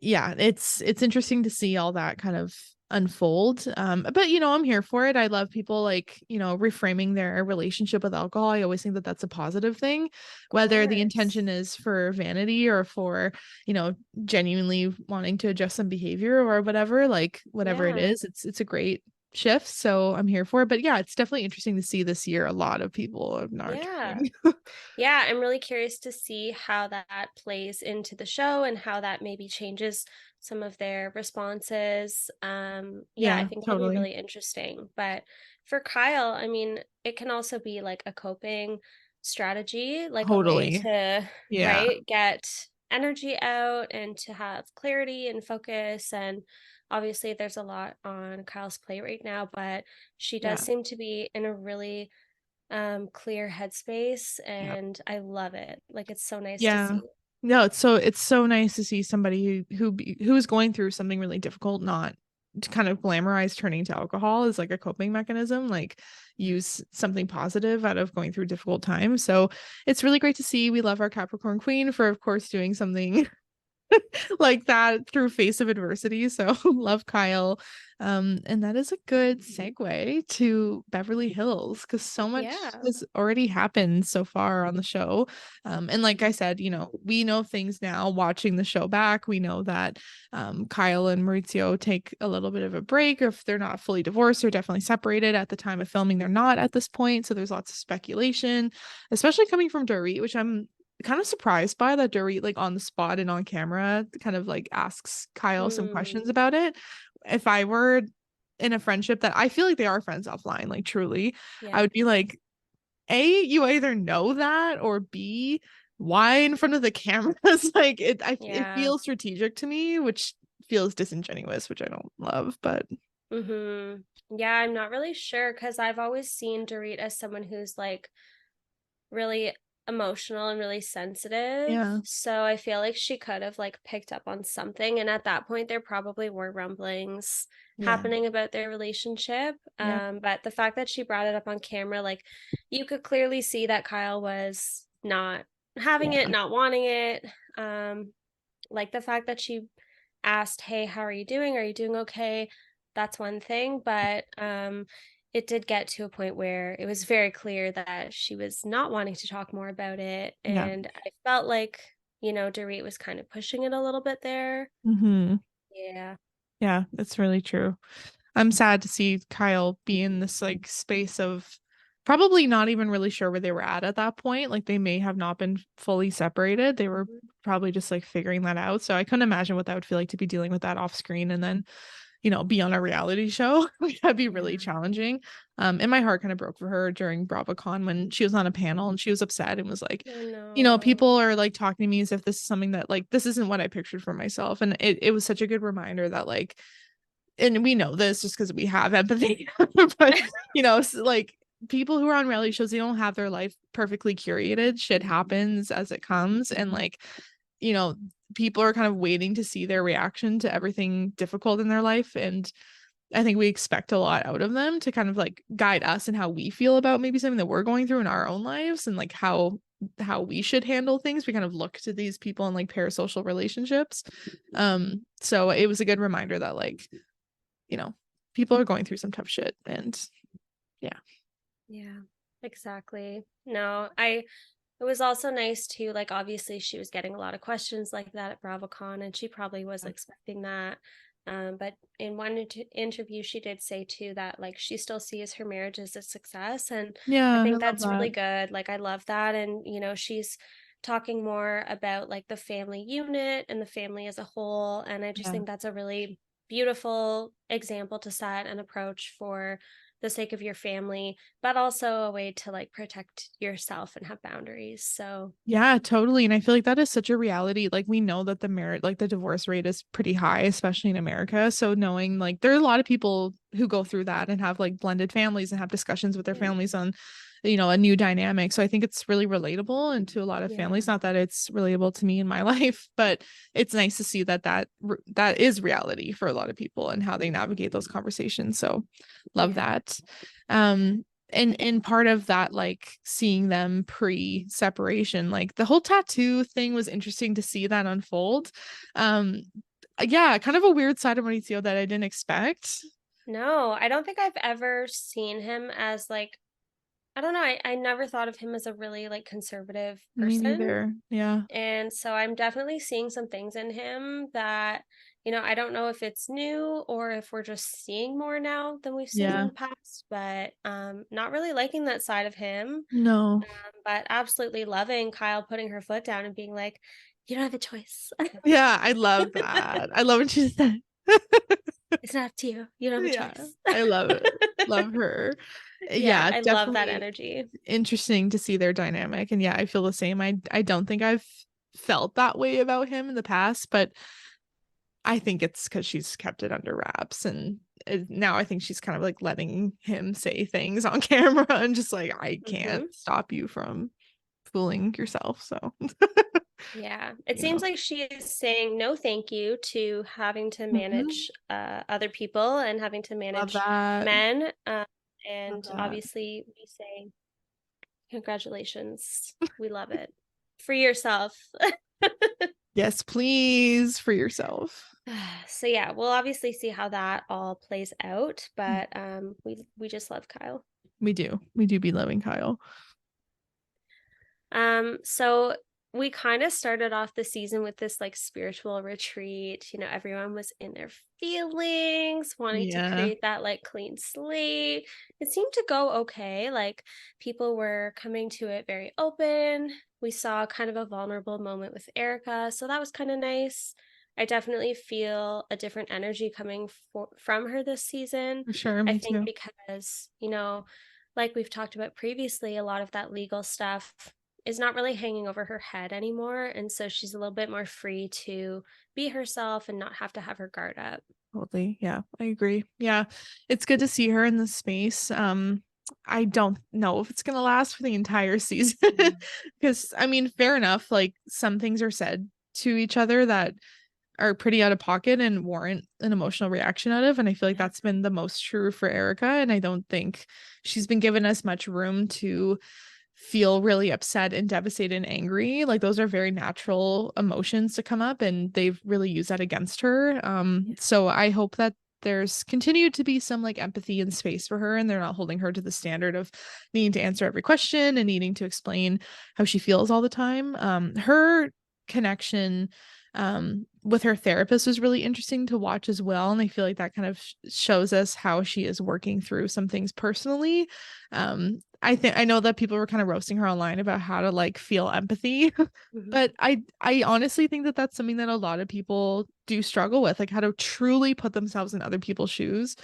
Yeah, it's interesting to see all that kind of unfold. But I'm here for it. I love people like, reframing their relationship with alcohol. I always think that that's a positive thing, Of whether the course. intention is for vanity or for, you know, genuinely wanting to adjust some behavior or whatever, like whatever it Yeah. is, it's a great shift. So I'm here for it. But yeah, it's definitely interesting to see this year a lot of people are not Yeah. drinking. Yeah, I'm really curious to see how that plays into the show and how that maybe changes some of their responses. Yeah, I Yeah, think it'll be totally. really interesting. But for Kyle, I mean, it can also be like a coping strategy, like a way Totally. to, Yeah. right, get energy out and to have clarity and focus. And obviously, there's a lot on Kyle's plate right now, but she does Yeah. seem to be in a really clear headspace, Yeah. and I love it. Like, it's so nice to Yeah. see. No, it's so nice to see somebody who is going through something really difficult not to kind of glamorize turning to alcohol as like a coping mechanism, like use something positive out of going through difficult times. So it's really great to see. We love our Capricorn Queen for, of course, doing something like that through face of adversity. So love Kyle. And that is a good segue to Beverly Hills because so much Yeah. has already happened so far on the show. And like I said, we know things now watching the show back. We know that Kyle and Maurizio take a little bit of a break. If they're not fully divorced, they're definitely separated at the time of filming. They're not at this point. So there's lots of speculation, especially coming from Dorit, which I'm kind of surprised by that Dorit like on the spot and on camera kind of like asks Kyle some questions Mm, about it. If I were in a friendship that I feel like they are friends offline, like truly, I yeah. would be like, A, you either know that or B, why in front of the cameras? Like it Yeah. feels strategic to me, which feels disingenuous, which I don't love, but Mhm. Yeah, I'm not really sure because I've always seen Dorit as someone who's like really emotional and really sensitive. yeah. So I feel like she could have like picked up on something. And at that point, there probably were rumblings Yeah. happening about their relationship. Yep. But the fact that she brought it up on camera, like you could clearly see that Kyle was not having it, Yeah. not wanting it. Um, like the fact that she asked, "Hey, how are you doing? Are you doing okay?" That's one thing, but it did get to a point where it was very clear that she was not wanting to talk more about it, Yeah. and I felt like, Dorit was kind of pushing it a little bit there. Hmm. Yeah. Yeah, that's really true. I'm sad to see Kyle be in this like space of probably not even really sure where they were at that point. Like they may have not been fully separated. They were Mhm. probably just like figuring that out. So I couldn't imagine what that would feel like to be dealing with that off screen and then be on a reality show. Like, that'd be really Yeah. challenging. And my heart kind of broke for her during BravoCon when she was on a panel and she was upset and was like, I know. people are like talking to me as if this is something that like this isn't what I pictured for myself. And it was such a good reminder that like, and we know this just because we have empathy, but like people who are on reality shows, they don't have their life perfectly curated. Shit happens as it comes, and like, you know, people are kind of waiting to see their reaction to everything difficult in their life. And I think we expect a lot out of them to kind of like guide us and how we feel about maybe something that we're going through in our own lives and like how we should handle things. We kind of look to these people in like parasocial relationships. So it was a good reminder that like, you know, people are going through some tough shit. And yeah. Yeah, exactly. No, it was also nice to like obviously she was getting a lot of questions like that at BravoCon and she probably was expecting that. But in one interview she did say too that like she still sees her marriage as a success and I Yeah, I think love that's really that. good. Like I love that and she's talking more about like the family unit and the family as a whole and I just Yeah. think that's a really beautiful example to set and approach for the sake of your family, but also a way to like protect yourself and have boundaries. So, Yeah, totally. And I feel like that is such a reality. Like we know that the divorce rate is pretty high, especially in America. So knowing like there are a lot of people who go through that and have like blended families and have discussions with their yeah, families on, a new dynamic. So I think it's really relatable and to a lot of yeah, families. Not that it's relatable to me in my life, but it's nice to see that is reality for a lot of people and how they navigate those conversations. So love yeah. that. Um, and part of that like seeing them pre-separation, like the whole tattoo thing was interesting to see that unfold. um yeah, kind of a weird side of Mauricio that I didn't expect. No, I don't think I've ever seen him as like, I don't know. I never thought of him as a really like conservative Me person. neither. Yeah. And so I'm definitely seeing some things in him that, I don't know if it's new or if we're just seeing more now than we've seen in Yeah. the past, but not really liking that side of him. No. But absolutely loving Kyle putting her foot down and being like, "You don't have a choice. Yeah, I love that. I love what she said. It's not up to you. You don't have a Yeah, choice." I love it. Love her. Yeah, Yeah, I love that definitely energy. interesting to see their dynamic. And yeah, I feel the same. I don't think I've felt that way about him in the past, but I think it's because she's kept it under wraps. And now I think she's kind of like letting him say things on camera and just like, I can't Hmm. stop you from fooling yourself. So, Yeah, it you seems know, like she is saying no thank you to having to Mhm. manage other people and having to Love manage that. men. Love And that. obviously, we say congratulations. We love it for yourself. Yes, please for yourself. So yeah, we'll obviously see how that all plays out, but we just love Kyle. We do. We do be loving Kyle. So we kind of started off the season with this like spiritual retreat. Everyone was in their feelings, wanting to Yeah, create that like clean slate. It seemed to go okay. Like people were coming to it very open. We saw kind of a vulnerable moment with Erica, so that was kind of nice. I definitely feel a different energy coming from her this season. for sure. I Me think too. because, like we've talked about previously, a lot of that legal stuff is not really hanging over her head anymore. And so she's a little bit more free to be herself and not have to have her guard up. Totally. Yeah, I agree. Yeah, it's good to see her in the space. I don't know if it's gonna last for the entire season because I mean, fair enough. Like some things are said to each other that are pretty out of pocket and warrant an emotional reaction out of. And I feel like Yeah. that's been the most true for Erica. And I don't think she's been given as much room to feel really upset and devastated and angry. Like those are very natural emotions to come up and they've really used that against her. Yeah. So I hope that there's continued to be some like empathy and space for her and they're not holding her to the standard of needing to answer every question and needing to explain how she feels all the time. Her connection with her therapist was really interesting to watch as well, and I feel like that kind of shows us how she is working through some things personally. I know that people were kind of roasting her online about how to like feel empathy, Mhm. but I honestly think that that's something that a lot of people do struggle with, like how to truly put themselves in other people's shoes.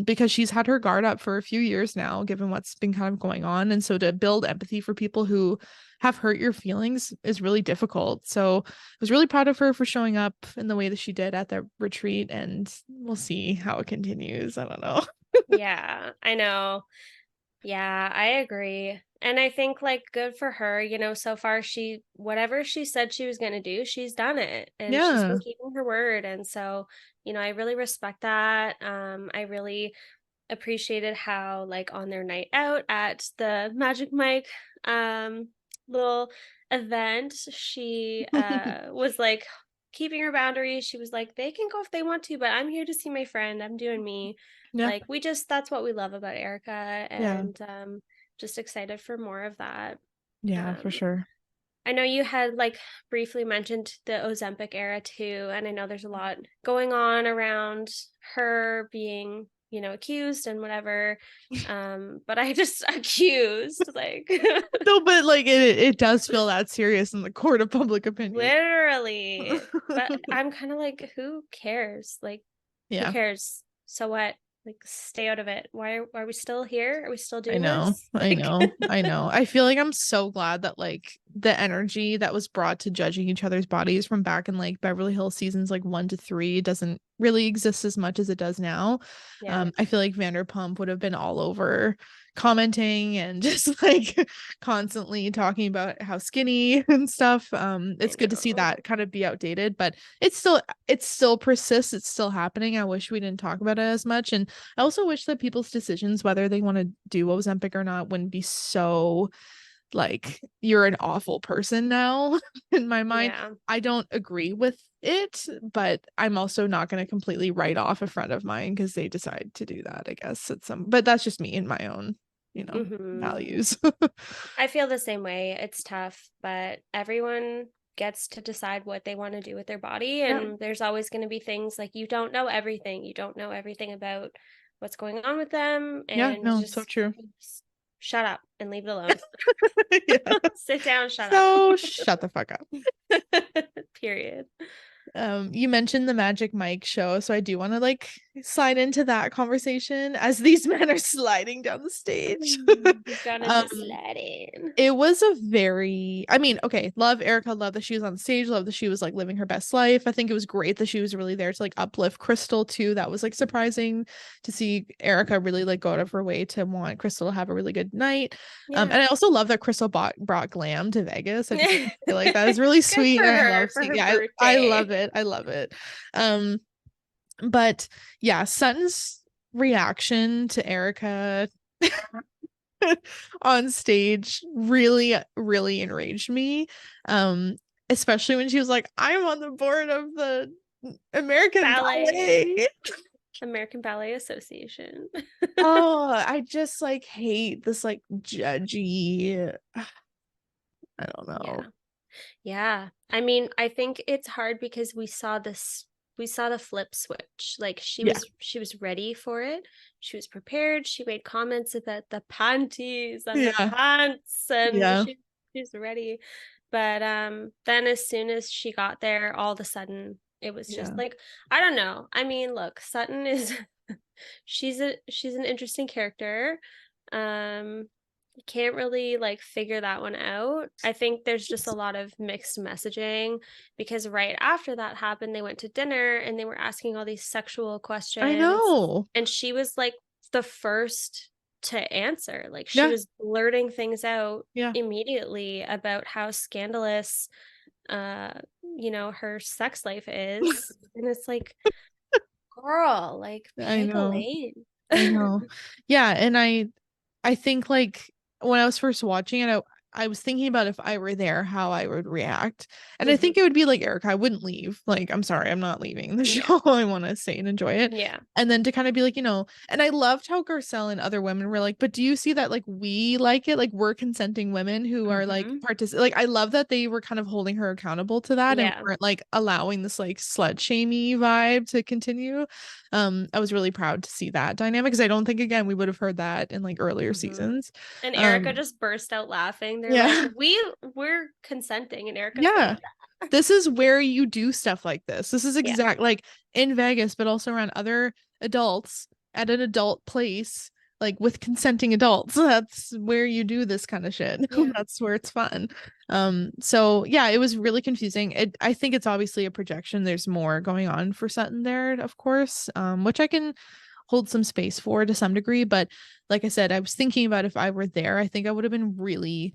Because she's had her guard up for a few years now, given what's been kind of going on, and so to build empathy for people who have hurt your feelings is really difficult. So I was really proud of her for showing up in the way that she did at the retreat, and we'll see how it continues. I don't know. Yeah, I know. Yeah, I agree. And I think like good for her, so far whatever she said she was going to do, she's done it and she's been Yeah. keeping her word. And so, I really respect that. I really appreciated how like on their night out at the Magic Mike um little event, she was like keeping her boundaries. She was like, they can go if they want to, but I'm here to see my friend. I'm doing me. Yeah. Like that's what we love about Erica, Yeah. and just excited for more of that. Yeah, for Um sure. I know you had like briefly mentioned the Ozempic era too, and I know there's a lot going on around her being, accused and whatever. But I just accused, like No, but like it does feel that serious in the court of public opinion. literally. But I'm kind of like, who cares? Like, who Yeah. cares? So what? Like, stay out of it. Why are we still here? Are we still I doing know. this? I Like, know. I know. I feel like I'm so glad that like the energy that was brought to judging each other's bodies from back in like Beverly Hills seasons like 1 to 3 doesn't really exist as much as it does now. yeah, I feel like Vanderpump would have been all over commenting and just like constantly talking about how skinny and stuff. I It's good to see know. that kind of be outdated, but it still persists. It's still happening. I wish we didn't talk about it as much. And I also wish that people's decisions, whether they want to do Ozempic or not, wouldn't be so like you're an awful person now. In my mind, Yeah. I don't agree with it, but I'm also not going to completely write off a friend of mine because they decide to do that, I guess. But that's just me in my own, Hmm. values. I feel the same way. It's tough, but everyone gets to decide what they want to do with their body. Yeah. And there's always going to be things like you don't know everything. You don't know everything about what's going on with them. Yeah, And no, so just true. shut up and leave it alone. Yeah. Sit down, shut up. So shut the fuck up. Period. You mentioned the Magic Mike show, so I do want to like slide into that conversation as these men are sliding down the stage. He's gonna um, just let in. it was a very, I mean, okay, love Erica, love that she was on stage, love that she was like living her best life. I think it was great that she was really there to like uplift Crystal too. That was like surprising to see Erica really like go out of her way to want Crystal to have a really good night. Yeah. And I also love that Crystal brought glam to Vegas. I just feel like that is really Good sweet, for and I her love for seeing. her Yeah, I love birthday. it. I love it. Um, but yeah, Sutton's reaction to Erica on stage really, really enraged me. Um, Especially when she was like, I'm on the board of the American Ballet. Ballet. American Ballet Association. Oh, I just like hate this like judgy. I don't know. Yeah. Yeah. I mean, I think it's hard because we saw the flip switch. Like Yeah. she was ready for it. She was prepared. She made comments about the panties and the Yeah. pants and Yeah. she's ready. But then as soon as she got there, all of a sudden it was just Yeah. like, I don't know. I mean, look, Sutton is she's an interesting character. Um can't really like figure that one out. I think there's just a lot of mixed messaging because right after that happened, they went to dinner and they were asking all these sexual I questions. know. And she was like the first to answer. Like she Yeah. was blurting things out Yeah. immediately about how scandalous uh her sex life is. And it's like, girl, like I pick a know. lane. I know. Yeah, and I think like when I was first watching it, I was thinking about if I were there, how I would react. And I Mhm. think it would be like Erica, I wouldn't leave. Like, I'm sorry, I'm not leaving the Yeah. show. I want to stay and enjoy it. Yeah. And then to kind of be like, and I loved how Garcelle and other women were like, but do you see that like we like it? Like we're consenting women who are like Mhm. like I love that they were kind of holding her accountable to that and Yeah. weren't like allowing this like slut shamey vibe to continue. I was really proud to see that dynamic because I don't think again we would have heard that in like earlier Mhm. seasons. And Erica Um, just burst out laughing. They're like, yeah. we're consenting," and Erica's like, Yeah. This is where you do stuff like this. This is "Yeah." exact like in Vegas, but also around other adults at an adult place, like with consenting adults. That's where you do this kind of shit. Yeah. That's where it's fun. So yeah, it was really confusing. I think it's obviously a projection. There's more going on for Sutton there, of course, which I can hold some space for to some degree. But like I said, I was thinking about if I were there, I think I would have been really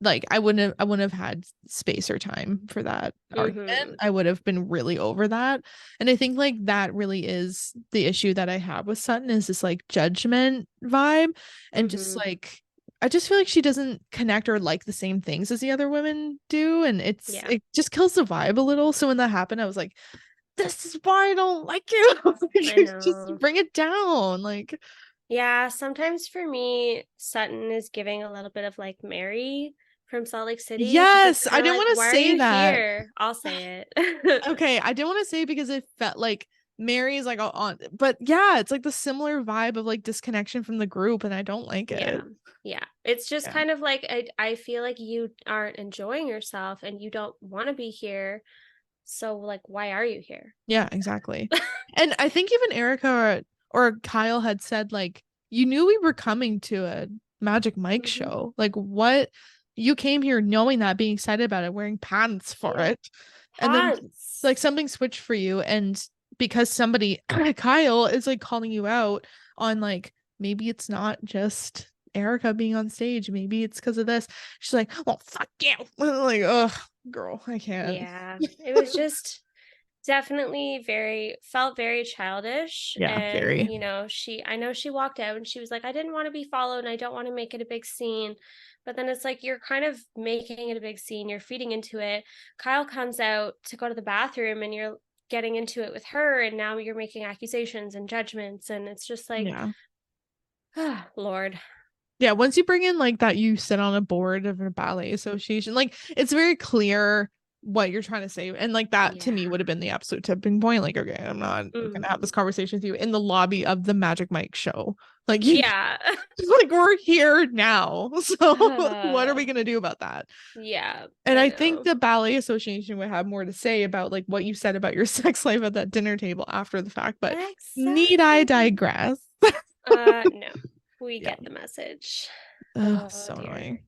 like I wouldn't have had space or time for that argument. Mhm. I would have been really over that. And I think like that really is the issue that I have with Sutton is this like judgment vibe and just Mhm. like I just feel like she doesn't connect or like the same things as the other women do and Yeah. it just kills the vibe a little. So when that happened I was like this is why I don't like you. I Like, just know. bring it down. Like Yeah, sometimes for me, Sutton is giving a little bit of like Mary from Salt Lake City because yes, it's I kind of didn't like, want to "Why are say you that. here?" I'll say it. Okay, I didn't want to say because it felt like Mary's like on, but yeah, it's like the similar vibe of like disconnection from the group, and I don't like Yeah. it. Yeah. It's just Yeah, kind of like I feel like you aren't enjoying yourself and you don't want to be here. So like why are you here? yeah, exactly. And I think even Erica or Kyle had said like you knew we were coming to a Magic Mike Mhm. show. Like what you came here knowing that, being excited about it, wearing pants for Yeah. it, and then like Pants. something switched for you, and because somebody Kyle is like calling you out on like maybe it's not just Erica being on stage, maybe it's because of this. She's like, "Well, fuck you." Like, ugh, girl, I can't. Yeah. It was just definitely felt very childish. Yeah, And, very. I know she walked out and she was like, "I didn't want to be followed and I don't want to make it a big scene." But then it's like, you're kind of making it a big scene. You're feeding into it. Kyle comes out to go to the bathroom and you're getting into it with her. And now you're making accusations and judgments. And it's just like, Yeah. ah, Lord. Yeah, once you bring in like that you sit on a board of a ballet association, like it's very clear what you're trying to say. And like that to Yeah. me would have been the absolute tipping point. Like, okay, I'm not gonna have this Mhm. conversation with you in the lobby of the Magic Mike show. Like you Yeah. like we're here now. So what are we gonna do about that? Yeah, And I I think know. the ballet association would have more to say about like what you said about your sex life at that dinner table after the fact, but need I Exactly. digress? No, we Yeah. get the message. Oh, Oh so dear. annoying.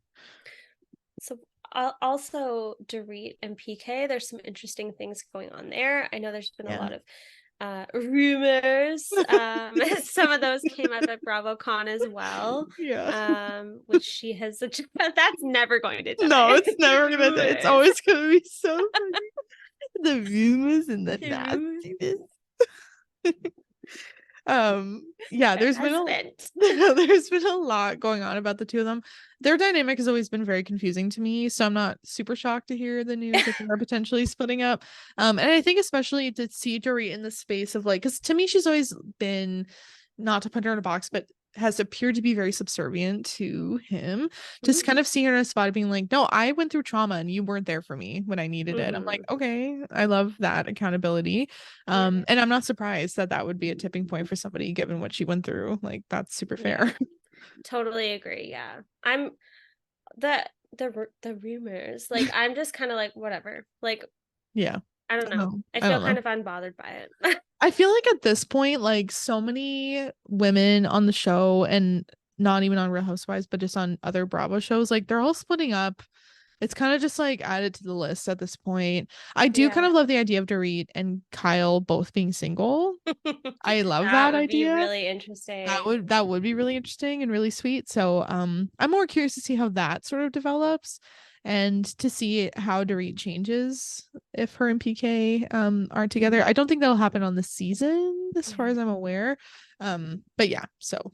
So, also Dorit and PK, there's some interesting things going on there. I know there's been a Yeah. lot of rumors. Some of those came up at BravoCon as well. Yeah. Which she has that's never going to No, die. it's never gonna it's Rumors. always gonna be so funny. The rumors and the The rumors. nastiness. Yeah, The there's been a husband. there's been a lot going on about the two of them. Their dynamic has always been very confusing to me, so I'm not super shocked to hear the news that they are potentially splitting up. And I think especially to see Dory in the space of like, because to me she's always been not to put her in a box, but has appeared to be very subservient to him. Just Mhm. kind of see her in a spot of being like, no, I went through trauma and you weren't there for me when I needed it. I'm like, Mhm. okay, I love that accountability. Yeah. And I'm not surprised that that would be a tipping point for somebody given what she went through. Like that's super Yeah. fair. Totally agree. Yeah. I'm the rumors. Like I'm just kind of like whatever. Like Yeah. I don't know. No, I I feel don't know. kind of unbothered by it. I feel like at this point, like so many women on the show and not even on Real Housewives, but just on other Bravo shows, like they're all splitting up. It's kind of just like added to the list at this point. I do kind Yeah. of love the idea of Dorit and Kyle both being single. I love That that would be idea. really That interesting. would that would be really interesting and really sweet. So I'm more curious to see how that sort of develops and to see how Dorit changes if her and PK aren't together. I don't think that'll happen on the season as far Yeah. as I'm aware. But yeah, so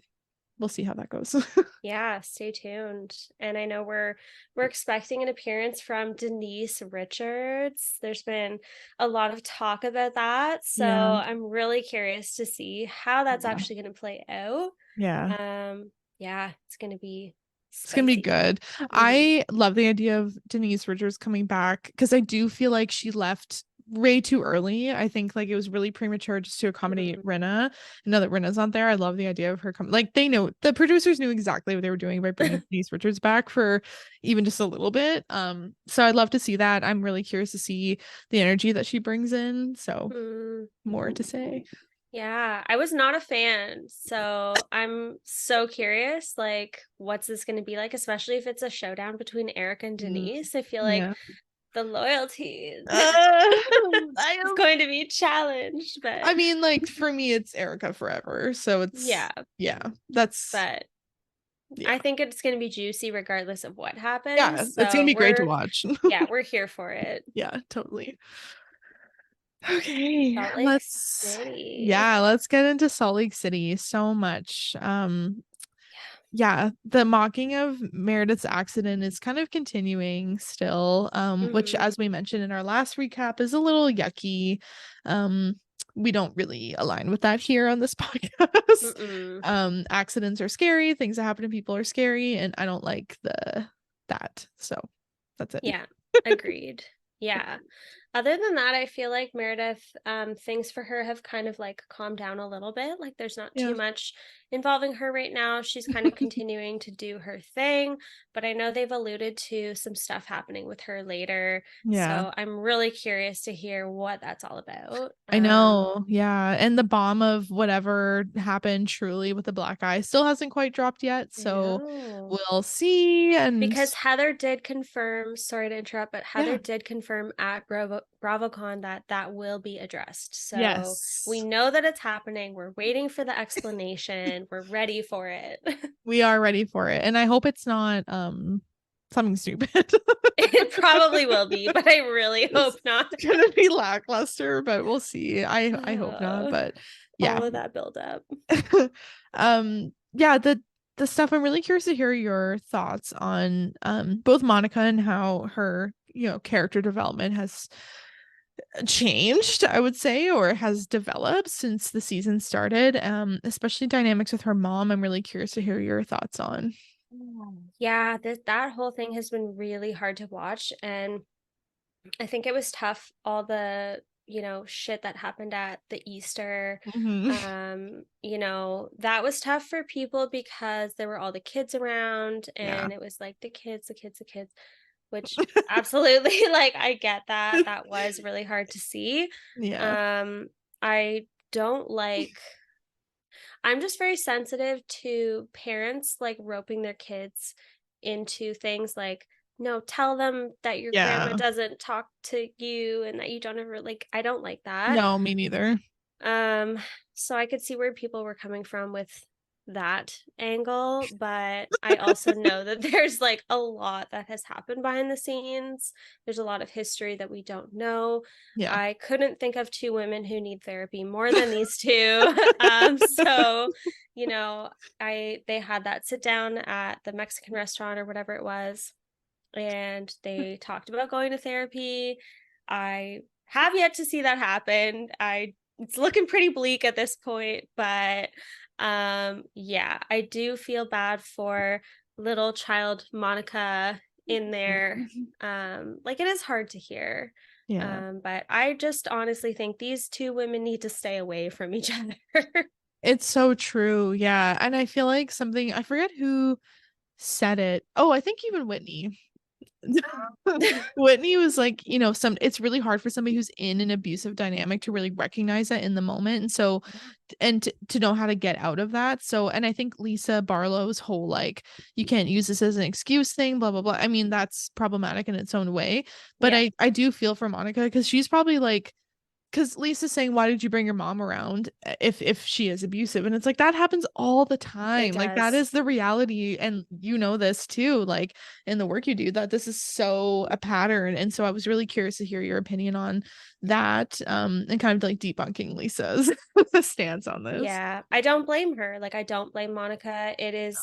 we'll see how that goes. Yeah, stay tuned. And I know we're expecting an appearance from Denise Richards. There's been a lot of talk about that, so Yeah. I'm really curious to see how that's Yeah. actually going to play out. Yeah. Yeah, it's going to be It's gonna be spicy. good. Mhm. I love the idea of Denise Richards coming back because I do feel like she left way too early. I think like it was really premature just to accommodate Mhm. Rinna. Now that Rinna's not there, I love the idea of her coming. Like they know the producers knew exactly what they were doing by bringing Denise Richards back for even just a little bit. So I'd love to see that. I'm really curious to see the energy that she brings in. So Mm. more to say. Yeah, I was not a fan, so I'm so curious, like, what's this going to be like, especially if it's a showdown between Eric and Mm, Denise. I feel like yeah. the loyalty I is am going to be challenged, but I mean, like for me, it's Erica forever. So it's yeah, yeah, that's but I yeah, think it's going to be juicy regardless of what yeah. happens. It's gonna So be great to watch. we're here for it. Yeah, totally. Okay, Salt Lake let's City. yeah, let's get into Salt Lake City so much. Yeah, the mocking of Meredith's accident is kind of continuing still, Yeah. which as we mentioned in our last recap is a little yucky. Um, we don't really align with that here on this podcast. Mm-mm. Accidents are scary, things that happen to people are scary, and I don't like the that. So that's it. Yeah, agreed. Yeah. Other than that, I feel like Meredith, things for her have kind of like calmed down a little bit. Like there's not too Yeah. much involving her right now. She's kind of continuing to do her thing, but I know they've alluded to some stuff happening with her later. Yeah. So I'm really curious to hear what that's all about. I know. Yeah. And the bomb of whatever happened truly with the black eye still hasn't quite dropped yet. I So know. we'll see. And Because Heather did confirm, sorry to interrupt, but Heather yeah. did confirm at BravoCon that that will be addressed. So we Yes. know that it's happening. We're waiting for the explanation. We're ready for it. We are ready for it. And I hope it's not something stupid. It probably will be, but I really It's hope not. gonna be lackluster, but we'll see. I hope not. Uh, But yeah. all of that build up. Yeah, the stuff I'm really curious to hear your thoughts on both Monica and how her, character development has changed, I would say, or has developed since the season started. Especially dynamics with her mom. I'm really curious to hear your thoughts on. Yeah, that whole thing has been really hard to watch, and I think it was tough, all the, shit that happened at the Easter. Mhm. That was tough for people because there were all the kids around Yeah. and it was like the kids, which absolutely like I get that. That was really hard to see. Yeah. Um I don't like I'm just very sensitive to parents like roping their kids into things like, no, tell them that your grandma Yeah. doesn't talk to you and that you don't ever like I don't like that. No, me neither. Um so I could see where people were coming from with that angle, but I also know that there's like a lot that has happened behind the scenes. There's a lot of history that we don't know. Yeah. I couldn't think of two women who need therapy more than these two. So, you know, I they had that sit down at the Mexican restaurant or whatever it was, and they talked about going to therapy. I have yet to see that happen. I It's looking pretty bleak at this point, but yeah, I do feel bad for little child Monica in there. Like it is hard to hear. Yeah. But I just honestly think these two women need to stay away from each other. It's so true. Yeah. And I feel like something, I forget who said it. Oh, I think even Whitney. Whitney was like, it's really hard for somebody who's in an abusive dynamic to really recognize that in the moment. And so, and to know how to get out of that. So, and I think Lisa Barlow's whole, like, you can't use this as an excuse thing, blah, blah, blah. I mean, that's problematic in its own way. But Yeah. I do feel for Monica because she's probably like because Lisa's saying, why did you bring your mom around if she is abusive? And it's like that happens all the It time. Like that does. is the reality. And you know this too, like in the work you do, that this is so a pattern. And so I was really curious to hear your opinion on that, and kind of like debunking Lisa's stance on this. Yeah, I don't blame her. Like I don't blame Monica. It is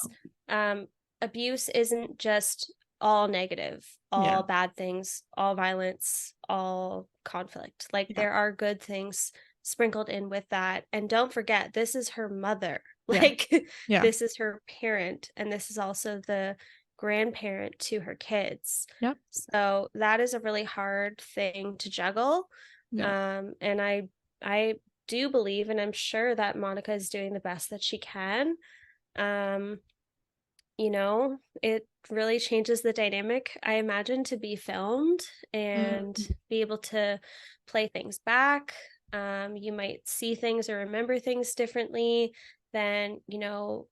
um abuse isn't just all negative, Yeah. all bad things, all violence, all conflict. Like Yeah. there are good things sprinkled in with that. And don't forget, this is her mother. Yeah. Like Yeah. this is her parent and this is also the grandparent to her kids. Yep. So that is a really hard thing to juggle. Yeah. And I do believe and I'm sure that Monica is doing the best that she can. Um, it really changes the dynamic, I imagine, to be filmed and Mm, be able to play things back. You might see things or remember things differently than,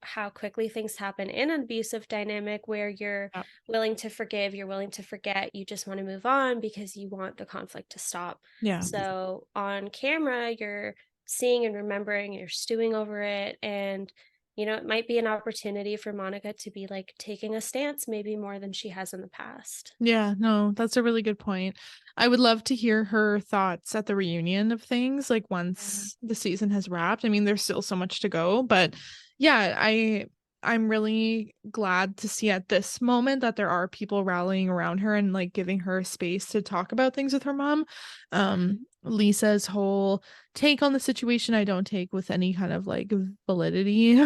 how quickly things happen in an abusive dynamic where you're yeah. willing to forgive, you're willing to forget, you just want to move on because you want the conflict to stop. Yeah. So on camera, you're seeing and remembering, you're stewing over it, and it might be an opportunity for Monica to be like taking a stance, maybe more than she has in the past. Yeah, no, that's a really good point. I would love to hear her thoughts at the reunion of things, like Yeah. once the season has wrapped. I mean, there's still so much to go, but yeah, I'm really glad to see at this moment that there are people rallying around her and like giving her space to talk about things with her mom. Lisa's whole take on the situation I don't take with any kind of like validity.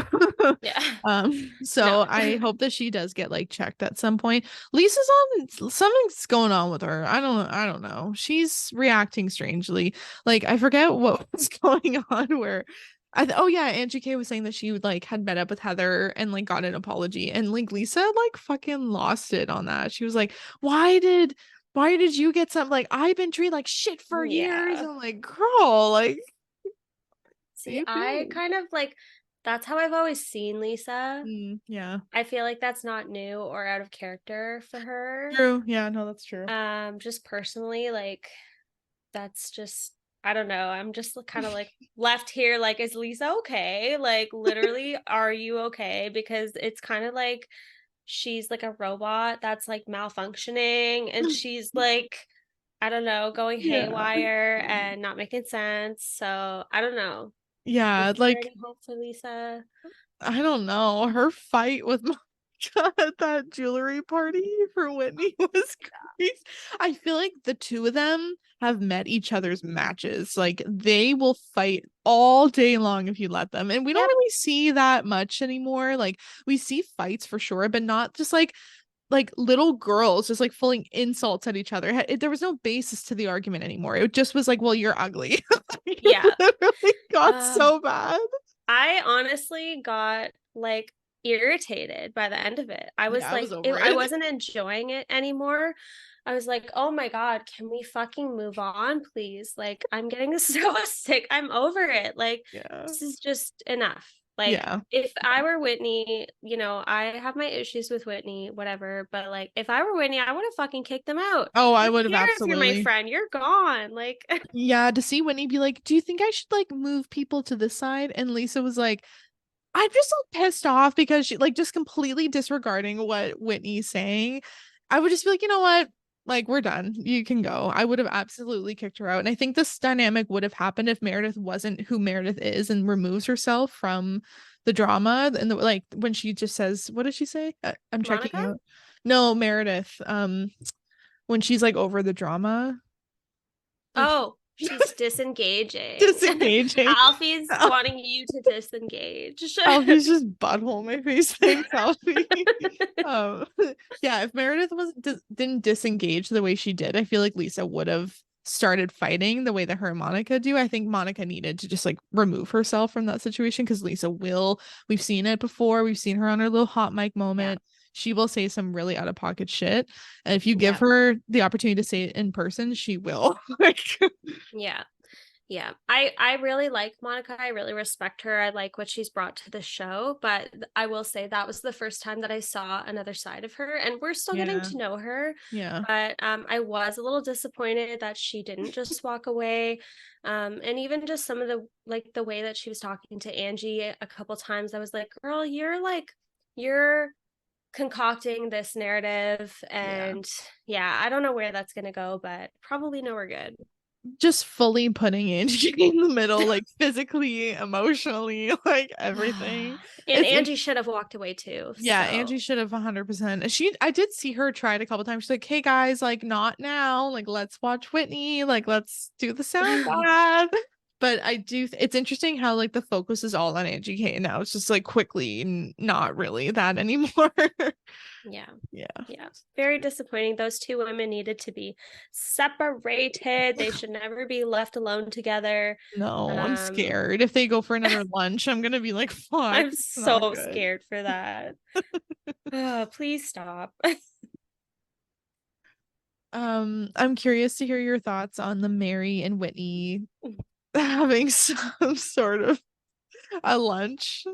Yeah. No. So I hope that she does get like checked at some point. Lisa's on something's going on with her. I don't know. She's reacting strangely. Like I forget what was going on where oh yeah, Angie K was saying that she like had met up with Heather and like got an apology and like Lisa like fucking lost it on that. She was like, why did you get something like I've been treated like shit for years? Yeah. I'm like, girl, like what are See, you I doing? kind of like that's how I've always seen Lisa. Yeah. I feel like that's not new or out of character for her. True. Yeah, no, that's true. Just personally, like that's just I don't know. I'm just kind of like left here like is Lisa okay? Like literally are you okay? Because it's kind of like she's like a robot that's like malfunctioning and she's like I don't know, going Yeah. haywire and not making sense. So, I don't know. Is Yeah, there like any hope for Lisa? I don't know. Her fight with Monica at that jewelry party for Whitney was crazy. I feel like the two of them have met each other's matches. Like they will fight all day long if you let them. And we don't Yep. really see that much anymore. Like we see fights for sure, but not just like little girls just like fulling insults at each other. There was no basis to the argument anymore. It just was like, well, you're ugly. It Yeah. literally got Uh, so bad. I honestly got like irritated by the end of it. I was Yeah, I like, was over I it. wasn't enjoying it anymore. I was like, oh my God, can we fucking move on, please? Like, I'm getting so sick. I'm over it. Like, Yeah. this is just enough. Like, Yeah. if I were Whitney, I have my issues with Whitney, whatever. But like, if I were Whitney, I would have fucking kicked them out. Oh, I I would don't have care if you're my absolutely. friend. You're gone. Like, Yeah, to see Whitney be like, "Do you think I should like move people to this side?" And Lisa was like, "I'm just like pissed off because she like just completely disregarding what Whitney's saying." I would just be like, "You know what? Like we're done. You can go." I would have absolutely kicked her out. And I think this dynamic would have happened if Meredith wasn't who Meredith is and removes herself from the drama and like when she just says, "What does she say?" I'm Monica? checking out. No, Meredith. When she's like over the drama, like Oh, she's disengaging. disengaging. Alfie's wanting you to disengage. Alfie's just butthole my face. Thanks, Alfie. um, yeah, if Meredith didn't disengage the way she did, I feel like Lisa would have started fighting the way that her and Monica do. I think Monica needed to just like remove herself from that situation because Lisa will. We've seen it before. We've seen her on her little hot mic Yeah. moment. She will say some really out of pocket shit. And if you give Yeah. her the opportunity to say it in person, she will. Like, Yeah. Yeah. I really like Monica. I really respect her. I like what she's brought to the show, but I will say that was the first time that I saw another side of her, and we're still getting Yeah. to know her, Yeah. but I was a little disappointed that she didn't just walk away. And even just some of the like the way that she was talking to Angie a couple times, I was like, "Girl, you're concocting this narrative, Yeah. and yeah, I don't know where that's going to go, but probably nowhere good." Just fully putting Angie in the middle, like physically, emotionally, like everything. And It's Angie should have walked away too. Yeah, So, Angie should have 100%. I did see her try it a couple times. She's like, "Hey guys, like not now. Like let's watch Whitney. Like let's do the sound bath." But it's interesting how like the focus is all on Angie K and now it's just like quickly not really that anymore. yeah. Yeah. Yeah. Very disappointing. Those two women needed to be separated. They should never be left alone together. No, I'm Um, scared. If they go for another lunch, I'm gonna be like, fuck, I'm it's not so good. scared for that. Oh, please stop. I'm curious to hear your thoughts on the Mary and Whitney having some sort of a lunch.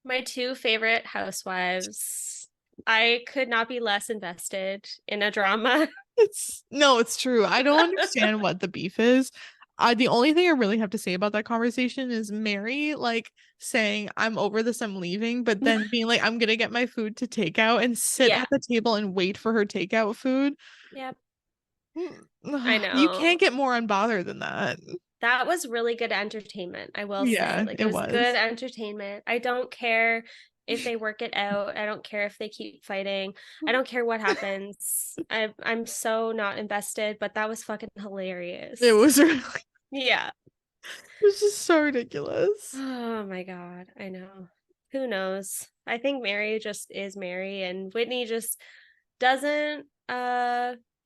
My two favorite housewives. I could not be less invested in a drama. It's no, it's true. I don't understand what the beef is. The only thing I really have to say about that conversation is Mary like saying, "I'm over this, I'm leaving," but then being like, "I'm gonna get my food to take out and sit Yeah. at the table and wait for her takeout food." Yep. I You know. can't get more unbothered than that. That was really good entertainment, I will say. Yeah, Like, it it was good was. entertainment. I don't care if they work it out. I don't care if they keep fighting. I don't care what happens. I'm so not invested, but that was fucking It hilarious. was really, Yeah. it was just so ridiculous. Oh my God. I know. Who knows? I think Mary just is Mary, and Whitney just doesn't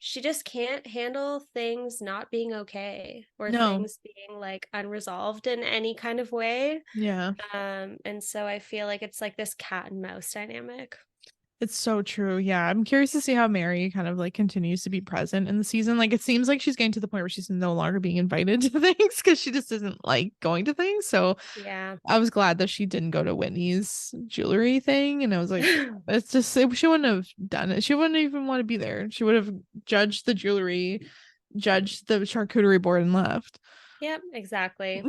she just can't handle things not being okay, or No. things being like unresolved in any kind of way. Yeah. And so I feel like it's like this cat and mouse dynamic. It's so true. Yeah. I'm curious to see how Mary kind of like continues to be present in the season. Like it seems like she's getting to the point where she's no longer being invited to things because she just doesn't like going to things. So Yeah. I was glad that she didn't go to Whitney's jewelry thing. And I was like, she wouldn't have done it. She wouldn't even want to be there. She would have judged the jewelry, judged the charcuterie board, and left. Yep, exactly.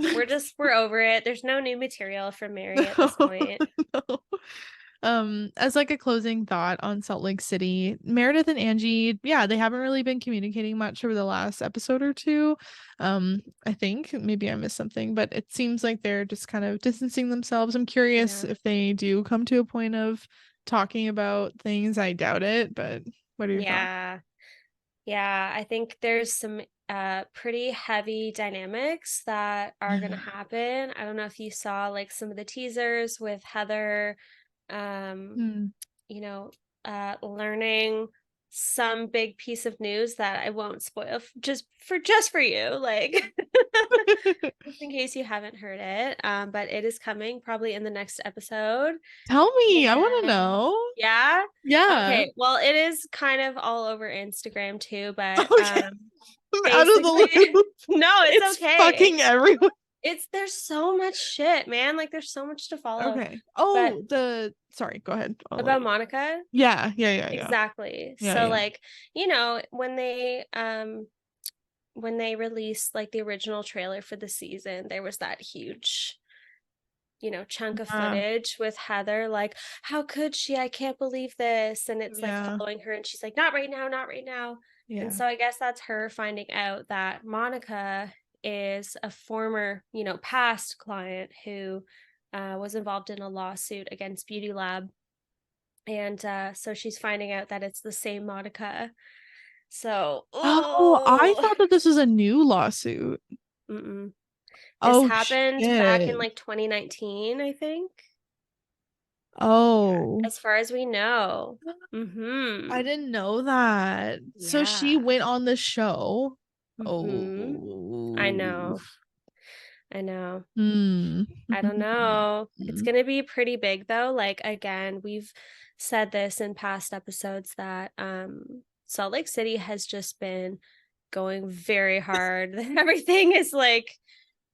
We're over it. There's no new material from Mary at this No, point. no. As like a closing thought on Salt Lake City, Meredith and Angie, yeah, they haven't really been communicating much over the last episode or two. I think maybe I missed something, but it seems like they're just kind of distancing themselves. I'm curious Yeah. if they do come to a point of talking about things. I doubt it, but what are your thoughts? Yeah. Yeah, I think there's some pretty heavy dynamics that are going to Yeah. happen. I don't know if you saw like some of the teasers with Heather um Hmm. you know, learning some big piece of news that I won't spoil just for you, like just in case you haven't heard it. But it is coming probably in the next episode. Tell me, I want to And know. yeah. Yeah. Okay. Well, it is kind of all over Instagram too, but Okay. I'm out of the basically loop. no, it's It's okay. fucking everywhere. It's there's so much shit, man. Like there's so much to follow. Okay. But Oh, sorry, go ahead. I'll let about you. Monica, Yeah, yeah, yeah, yeah. exactly. Yeah, So yeah. like, when they released like the original trailer for the season, there was that huge, chunk of Yeah, footage with Heather like, how could she? I can't believe this. And it's like yeah, following her and she's like, not right now, not right now. And yeah. so I guess that's her finding out that Monica is a former, past client who was involved in a lawsuit against Beauty Lab. And so she's finding out that it's the same Monica. So, Oh, I oh, thought that this was a new lawsuit. mm-mm. This Oh happened back in shit. like 2019, I think. Yeah, Oh, as far as we know. Mm-hmm. I didn't know that. So she Yeah. went on the show. Mm-hmm. I Oh. know. I know. Hmm. I don't know. It's Hmm. gonna be pretty big though. Like again, we've said this in past episodes that Salt Lake City has just been going very hard. Everything is like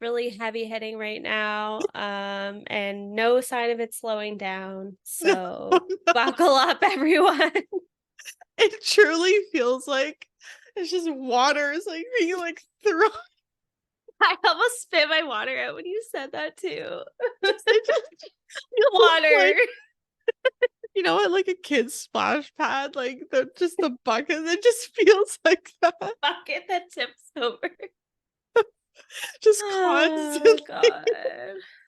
really heavy hitting right now, and no sign of it slowing down. No, So no. buckle up, everyone. It truly feels like it's just water is like being like thrown. I almost spit my water out when you said that too. It just feels Water. like, you know, at like a kid's splash pad, like just the bucket, it just feels like that. Bucket that tips over. Just Oh constantly. God.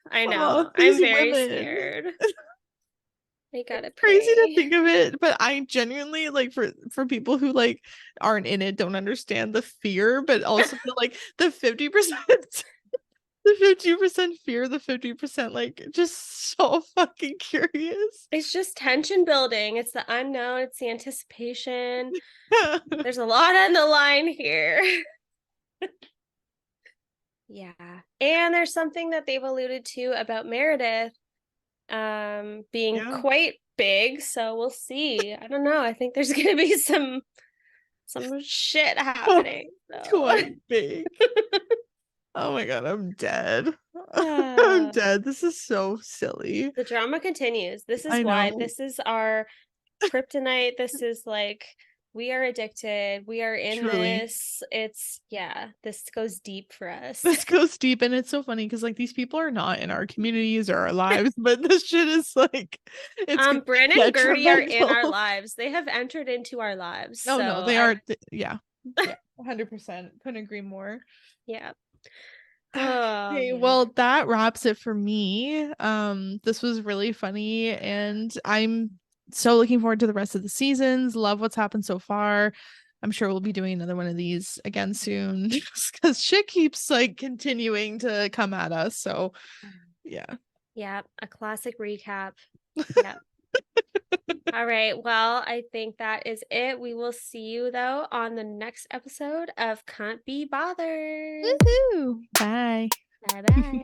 I Oh, know. these I'm very women. scared. I gotta Crazy to pray. think of it, but I genuinely like for people who like aren't in it, don't understand the fear, but also feel like the 50%, the 50% fear, the 50% like just so fucking curious. It's just tension building. It's the unknown, it's the anticipation. There's a lot on the line here. Yeah. And there's something that they've alluded to about Meredith being Yeah, quite big, so we'll see. I don't know. I think there's gonna be some shit happening. So quite big. Oh my god, I'm dead. I'm uh, dead. This is so silly. the drama continues. This is I why know, this is our kryptonite. This is like we are addicted. We are in truly. this. It's yeah, this goes deep for us. This goes deep, and it's so funny because like these people are not in our communities or our lives, but this shit is like it's gonna be Bryn and Gertie are in our detrimental. lives. They have entered into our lives. No, So no, they I aren't. Yeah, yeah, 100%. Couldn't agree more. yeah. Oh Okay, man. well, that wraps it for me. This was really funny, and I'm so looking forward to the rest of the seasons. Love what's happened so far. I'm sure we'll be doing another one of these again soon because shit keeps like continuing to come at us. So yeah. Yeah, a classic recap. Yeah. All right. Well, I think that is it. We will see you though on the next episode of Can't Be Bothered. Woohoo! Bye. Bye bye.